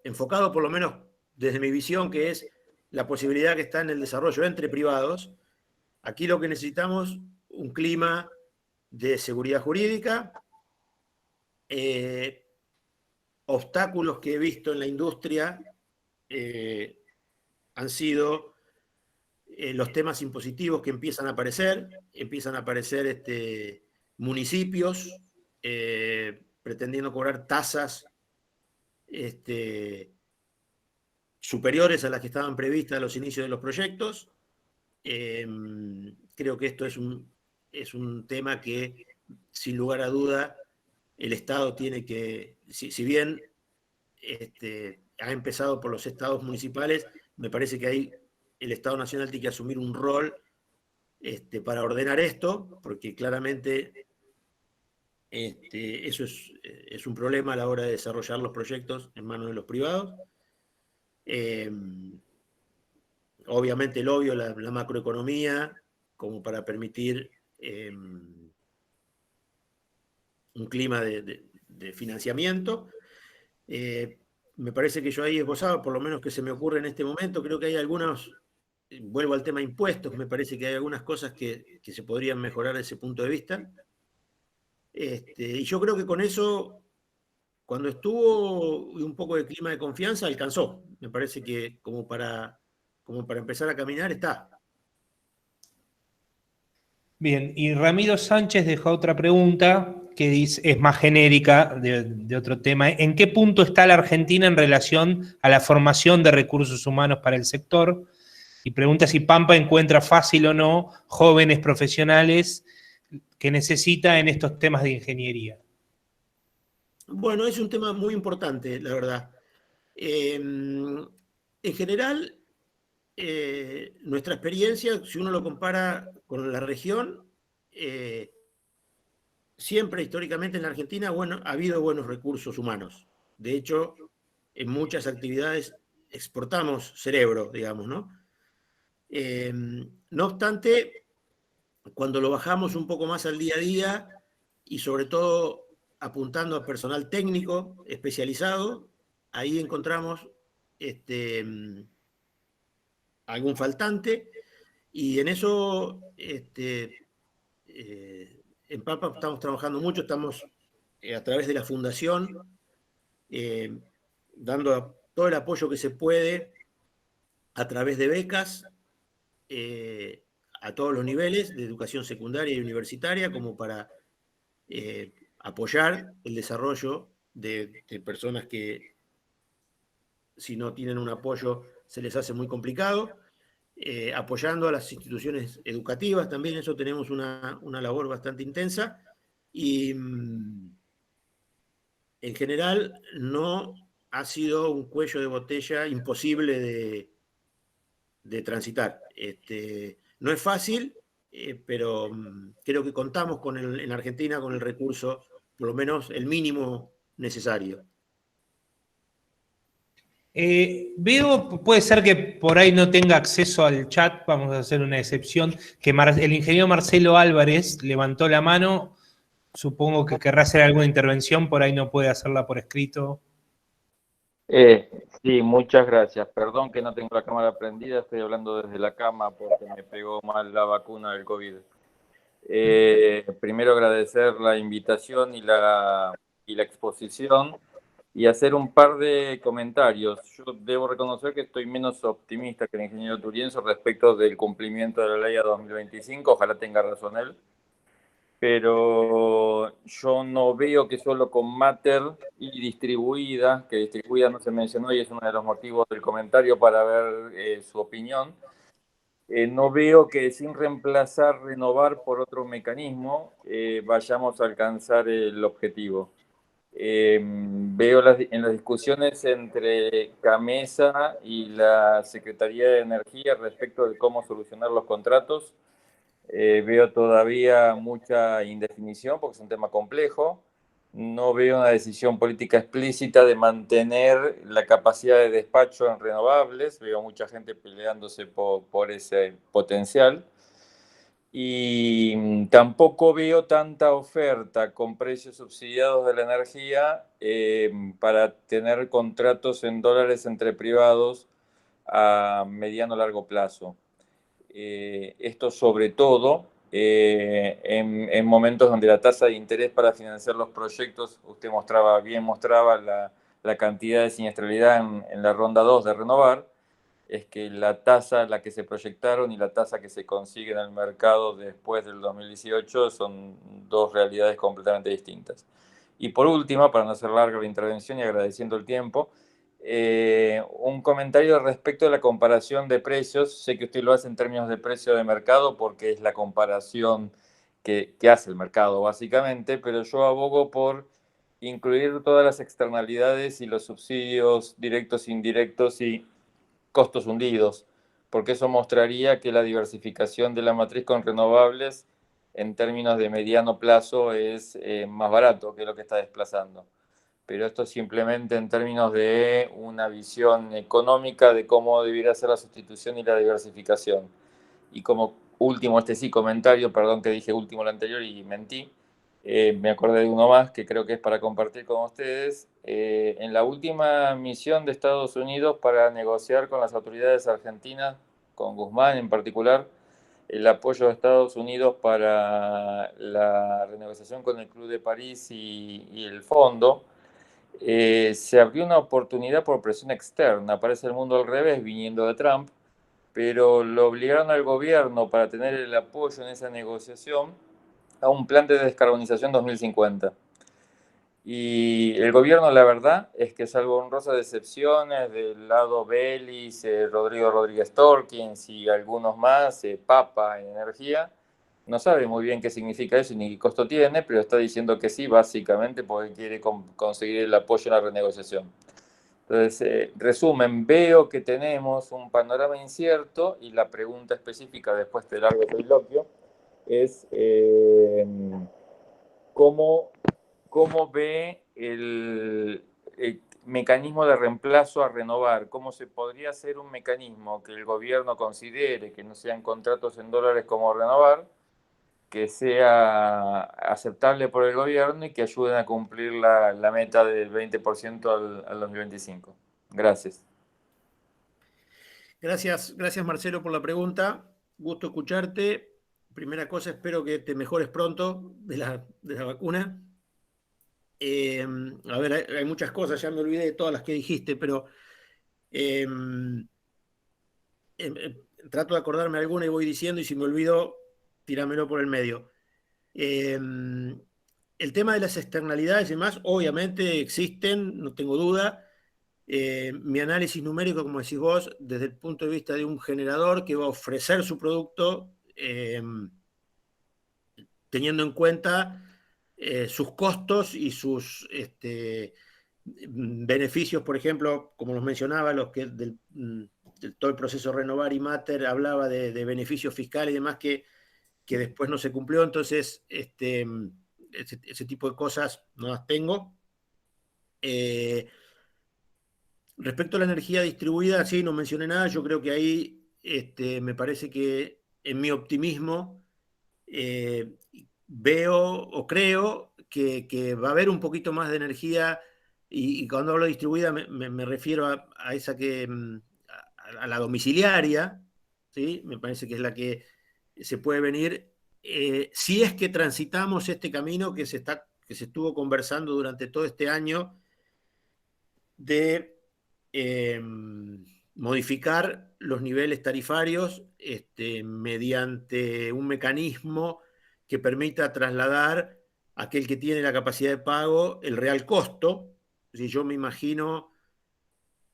enfocado por lo menos desde mi visión, que es la posibilidad que está en el desarrollo entre privados. Aquí lo que necesitamos, un clima de seguridad jurídica. Obstáculos que he visto en la industria han sido los temas impositivos que empiezan a aparecer municipios pretendiendo cobrar tasas superiores a las que estaban previstas a los inicios de los proyectos. Creo que esto es un tema que, sin lugar a duda, el Estado tiene que, si bien ha empezado por los estados municipales, me parece que ahí el Estado Nacional tiene que asumir un rol para ordenar esto, porque claramente eso es un problema a la hora de desarrollar los proyectos en manos de los privados. Obviamente el obvio, la macroeconomía, como para permitir un clima de financiamiento. Me parece que yo ahí esbozaba, por lo menos que se me ocurre en este momento, creo que hay algunos, vuelvo al tema impuestos, me parece que hay algunas cosas que se podrían mejorar desde ese punto de vista. Y yo creo que con eso, cuando estuvo un poco de clima de confianza, alcanzó. Me parece que como para empezar a caminar está. Bien, y Ramiro Sánchez dejó otra pregunta que dice, es más genérica de otro tema. ¿En qué punto está la Argentina en relación a la formación de recursos humanos para el sector? Y pregunta si Pampa encuentra fácil o no jóvenes profesionales que necesita en estos temas de ingeniería. Bueno, es un tema muy importante, la verdad. En general, nuestra experiencia, si uno lo compara con la región, siempre históricamente en la Argentina, bueno, ha habido buenos recursos humanos. De hecho, en muchas actividades exportamos cerebro, digamos, ¿no? No obstante, cuando lo bajamos un poco más al día a día y sobre todo apuntando a personal técnico especializado, ahí encontramos algún faltante y en eso en Pampa estamos trabajando mucho, estamos a través de la fundación eh, dando todo el apoyo que se puede a través de becas a todos los niveles de educación secundaria y universitaria como para apoyar el desarrollo de personas que si no tienen un apoyo se les hace muy complicado. Apoyando a las instituciones educativas también, eso tenemos una labor bastante intensa y en general no ha sido un cuello de botella imposible de transitar. No es fácil, pero creo que contamos en Argentina con el recurso, por lo menos el mínimo necesario. Veo, puede ser que por ahí no tenga acceso al chat, vamos a hacer una excepción, que el ingeniero Marcelo Álvarez levantó la mano, supongo que querrá hacer alguna intervención, por ahí no puede hacerla por escrito. Sí, muchas gracias. Perdón que no tengo la cámara prendida, estoy hablando desde la cama porque me pegó mal la vacuna del COVID. Primero agradecer la invitación y la exposición y hacer un par de comentarios. Yo debo reconocer que estoy menos optimista que el ingeniero Turienzo respecto del cumplimiento de la ley a 2025, ojalá tenga razón él. Pero yo no veo que solo con Mater y distribuida, que distribuida no se mencionó y es uno de los motivos del comentario para ver su opinión, no veo que sin reemplazar renovar por otro mecanismo vayamos a alcanzar el objetivo. Veo en las discusiones entre CAMESA y la Secretaría de Energía respecto de cómo solucionar los contratos. Veo todavía mucha indefinición porque es un tema complejo. No veo una decisión política explícita de mantener la capacidad de despacho en renovables. Veo mucha gente peleándose por ese potencial. Y tampoco veo tanta oferta con precios subsidiados de la energía para tener contratos en dólares entre privados a mediano o largo plazo. Esto sobre todo en momentos donde la tasa de interés para financiar los proyectos, usted mostraba la cantidad de siniestralidad en la ronda 2 de Renovar, es que la tasa, la que se proyectaron y la tasa que se consigue en el mercado después del 2018 son dos realidades completamente distintas. Y por último, para no hacer larga la intervención y agradeciendo el tiempo, un comentario respecto a la comparación de precios. Sé que usted lo hace en términos de precio de mercado porque es la comparación que hace el mercado básicamente, pero yo abogo por incluir todas las externalidades y los subsidios directos, indirectos y costos hundidos, porque eso mostraría que la diversificación de la matriz con renovables en términos de mediano plazo es más barato que lo que está desplazando. Pero esto simplemente en términos de una visión económica de cómo debiera ser la sustitución y la diversificación. Y como último, sí, comentario, perdón que dije último el anterior y mentí, me acordé de uno más que creo que es para compartir con ustedes. En la última misión de Estados Unidos para negociar con las autoridades argentinas, con Guzmán en particular, el apoyo de Estados Unidos para la renegociación con el Club de París y el fondo, se abrió una oportunidad por presión externa. Parece el mundo al revés, viniendo de Trump, pero lo obligaron al gobierno para tener el apoyo en esa negociación a un plan de descarbonización 2050. Y el gobierno, la verdad, es que salvo honrosas excepciones del lado Belis, Rodrigo Rodríguez Torkins y algunos más, Papa en Energía, no sabe muy bien qué significa eso ni qué costo tiene, pero está diciendo que sí, básicamente porque quiere conseguir el apoyo en la renegociación. Entonces, resumen, veo que tenemos un panorama incierto y la pregunta específica después de largo soliloquio es ¿cómo ve el mecanismo de reemplazo a renovar? ¿Cómo se podría hacer un mecanismo que el gobierno considere que no sean contratos en dólares como renovar, que sea aceptable por el gobierno y que ayuden a cumplir la meta del 20% al 2025? Gracias. Gracias Marcelo por la pregunta. Gusto escucharte. Primera cosa, espero que te mejores pronto de la vacuna. A ver, hay muchas cosas, ya me olvidé de todas las que dijiste, pero trato de acordarme alguna y voy diciendo, y si me olvido, tíramelo por el medio. El tema de las externalidades y demás, obviamente existen, no tengo duda. Mi análisis numérico, como decís vos, desde el punto de vista de un generador que va a ofrecer su producto, teniendo en cuenta sus costos y sus beneficios, por ejemplo, como los mencionaba, los que del todo el proceso Renovar y Mater hablaba de beneficios fiscales y demás que después no se cumplió, entonces ese tipo de cosas no las tengo. Respecto a la energía distribuida, sí, no mencioné nada, yo creo que ahí me parece que en mi optimismo veo o creo que va a haber un poquito más de energía y cuando hablo de distribuida me refiero a esa que a la domiciliaria, ¿sí? Me parece que es la que se puede venir si es que transitamos este camino que se estuvo conversando durante todo este año de modificar los niveles tarifarios mediante un mecanismo que permita trasladar a aquel que tiene la capacidad de pago el real costo. Si yo me imagino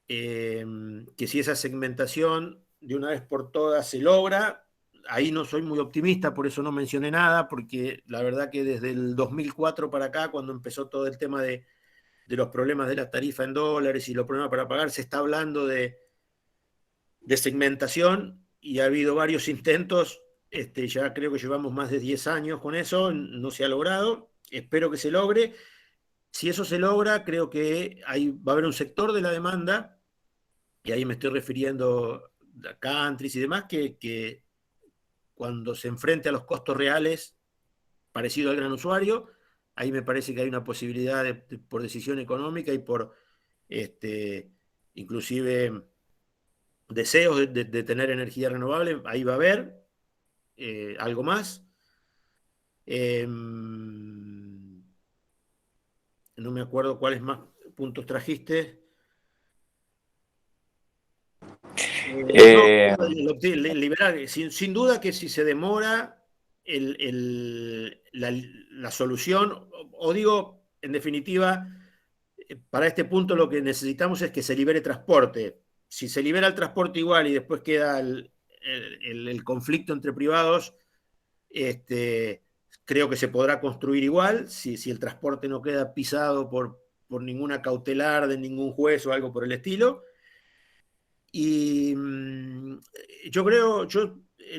que si esa segmentación de una vez por todas se logra, ahí no soy muy optimista, por eso no mencioné nada, porque la verdad que desde el 2004 para acá, cuando empezó todo el tema de los problemas de la tarifa en dólares y los problemas para pagar, se está hablando de segmentación y ha habido varios intentos, ya creo que llevamos más de 10 años con eso, no se ha logrado, espero que se logre. Si eso se logra, creo que ahí va a haber un sector de la demanda, y ahí me estoy refiriendo a countries y demás, que cuando se enfrente a los costos reales, parecido al gran usuario, ahí me parece que hay una posibilidad por decisión económica y por inclusive deseos de tener energía renovable, ahí va a haber algo más. No me acuerdo cuáles más puntos trajiste. Liberar, sin duda que si se demora la solución, o digo, en definitiva, para este punto lo que necesitamos es que se libere transporte. Si se libera el transporte igual y después queda el conflicto entre privados, creo que se podrá construir igual, si el transporte no queda pisado por ninguna cautelar de ningún juez o algo por el estilo. Y yo creo,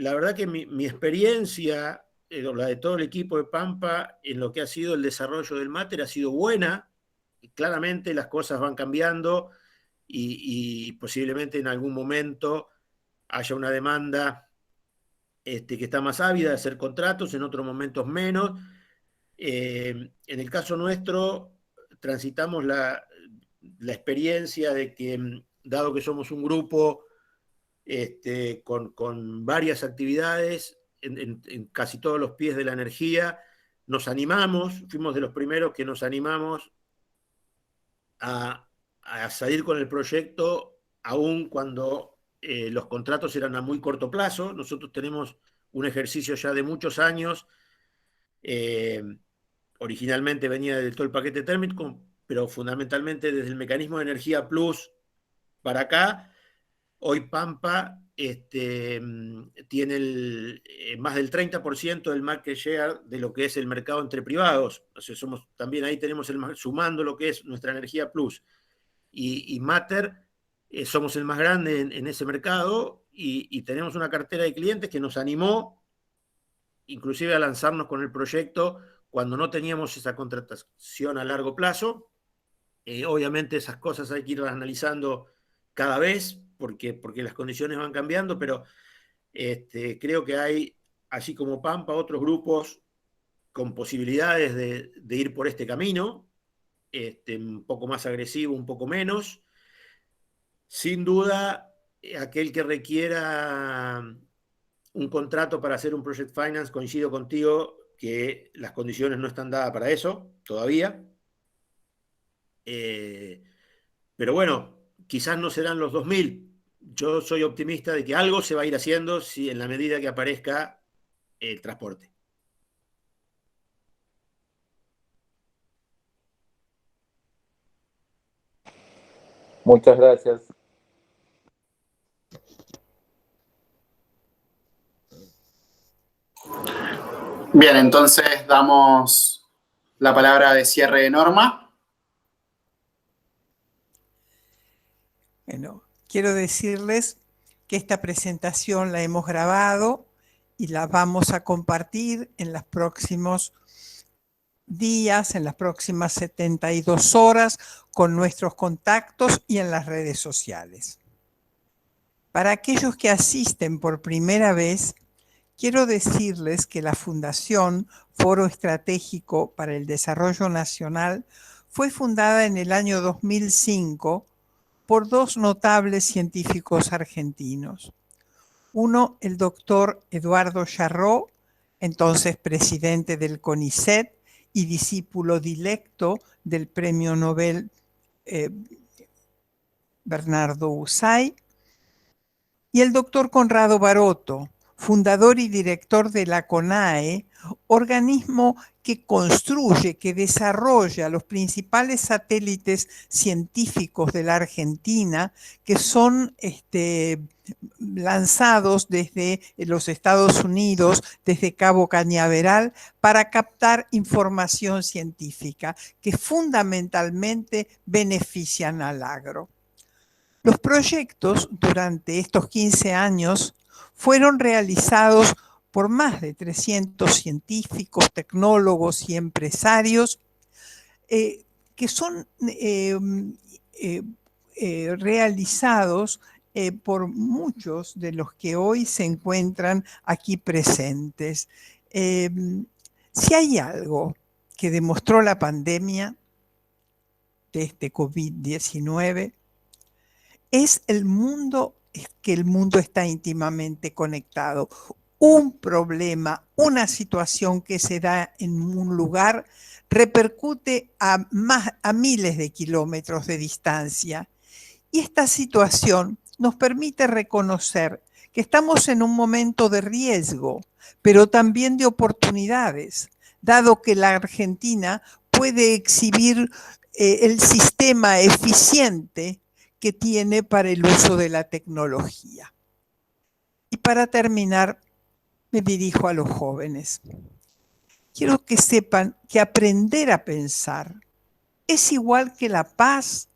la verdad que mi experiencia, la de todo el equipo de Pampa, en lo que ha sido el desarrollo del Mater ha sido buena. Y claramente las cosas van cambiando y posiblemente en algún momento haya una demanda que está más ávida de hacer contratos, en otros momentos menos. En el caso nuestro, transitamos la experiencia de que, dado que somos un grupo con varias actividades en casi todos los pies de la energía, nos animamos, fuimos de los primeros que nos animamos a salir con el proyecto, aún cuando los contratos eran a muy corto plazo. Nosotros tenemos un ejercicio ya de muchos años. Originalmente venía de todo el paquete térmico, pero fundamentalmente desde el mecanismo de energía plus para acá. Hoy Pampa tiene más del 30% del market share de lo que es el mercado entre privados. O sea, también ahí tenemos sumando lo que es nuestra energía plus y Mater, somos el más grande en ese mercado y tenemos una cartera de clientes que nos animó inclusive a lanzarnos con el proyecto cuando no teníamos esa contratación a largo plazo. Obviamente esas cosas hay que ir analizando cada vez porque las condiciones van cambiando, pero creo que hay, así como Pampa, otros grupos con posibilidades de ir por este camino, un poco más agresivo, un poco menos. Sin duda, aquel que requiera un contrato para hacer un project finance, coincido contigo que las condiciones no están dadas para eso todavía. Pero bueno, quizás no serán los 2000. Yo soy optimista de que algo se va a ir haciendo si en la medida que aparezca el transporte. Muchas gracias. Bien, entonces damos la palabra de cierre de Norma. Bueno, quiero decirles que esta presentación la hemos grabado y la vamos a compartir en los próximos días, en las próximas 72 horas, con nuestros contactos y en las redes sociales. Para aquellos que asisten por primera vez, quiero decirles que la Fundación Foro Estratégico para el Desarrollo Nacional fue fundada en el año 2005 por dos notables científicos argentinos. Uno, el doctor Eduardo Yarró, entonces presidente del CONICET y discípulo directo del premio Nobel Bernardo Usay, y el doctor Conrado Baroto, fundador y director de la CONAE, organismo que construye, que desarrolla los principales satélites científicos de la Argentina, que son lanzados desde los Estados Unidos, desde Cabo Cañaveral, para captar información científica que fundamentalmente benefician al agro. Los proyectos durante estos 15 años fueron realizados por más de 300 científicos, tecnólogos y empresarios que son realizados por muchos de los que hoy se encuentran aquí presentes. Si hay algo que demostró la pandemia de este COVID-19, es que el mundo está íntimamente conectado. Un problema, una situación que se da en un lugar repercute a miles de kilómetros de distancia. Y esta situación nos permite reconocer que estamos en un momento de riesgo, pero también de oportunidades, dado que la Argentina puede exhibir el sistema eficiente que tiene para el uso de la tecnología. Y para terminar, me dirijo a los jóvenes. Quiero que sepan que aprender a pensar es igual que la paz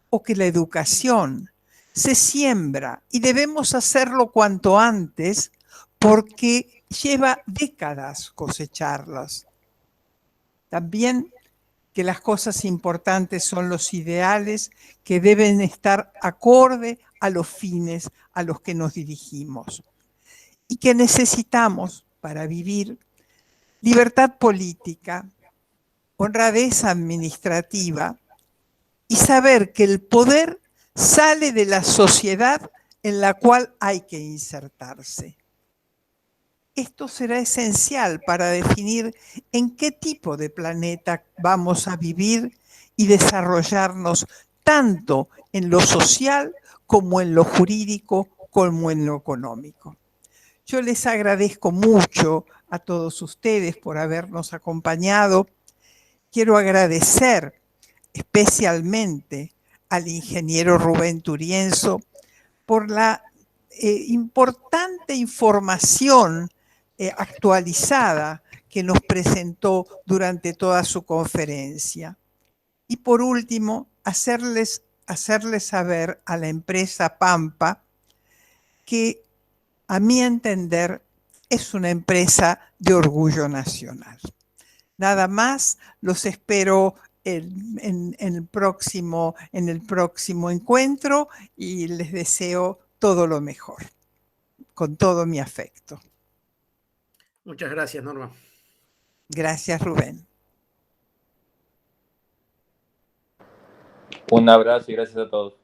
o que la educación. Se siembra y debemos hacerlo cuanto antes porque lleva décadas cosecharlas. También que las cosas importantes son los ideales que deben estar acorde a los fines a los que nos dirigimos. Y que necesitamos para vivir libertad política, honradez administrativa y saber que el poder sale de la sociedad en la cual hay que insertarse. Esto será esencial para definir en qué tipo de planeta vamos a vivir y desarrollarnos tanto en lo social como en lo jurídico como en lo económico. Yo les agradezco mucho a todos ustedes por habernos acompañado. Quiero agradecer especialmente al ingeniero Rubén Turienzo por la importante información actualizada que nos presentó durante toda su conferencia. Y por último, hacerles saber a la empresa Pampa que, a mi entender, es una empresa de orgullo nacional. Nada más, los espero en el próximo encuentro y les deseo todo lo mejor, con todo mi afecto. Muchas gracias, Norma. Gracias, Rubén. Un abrazo y gracias a todos.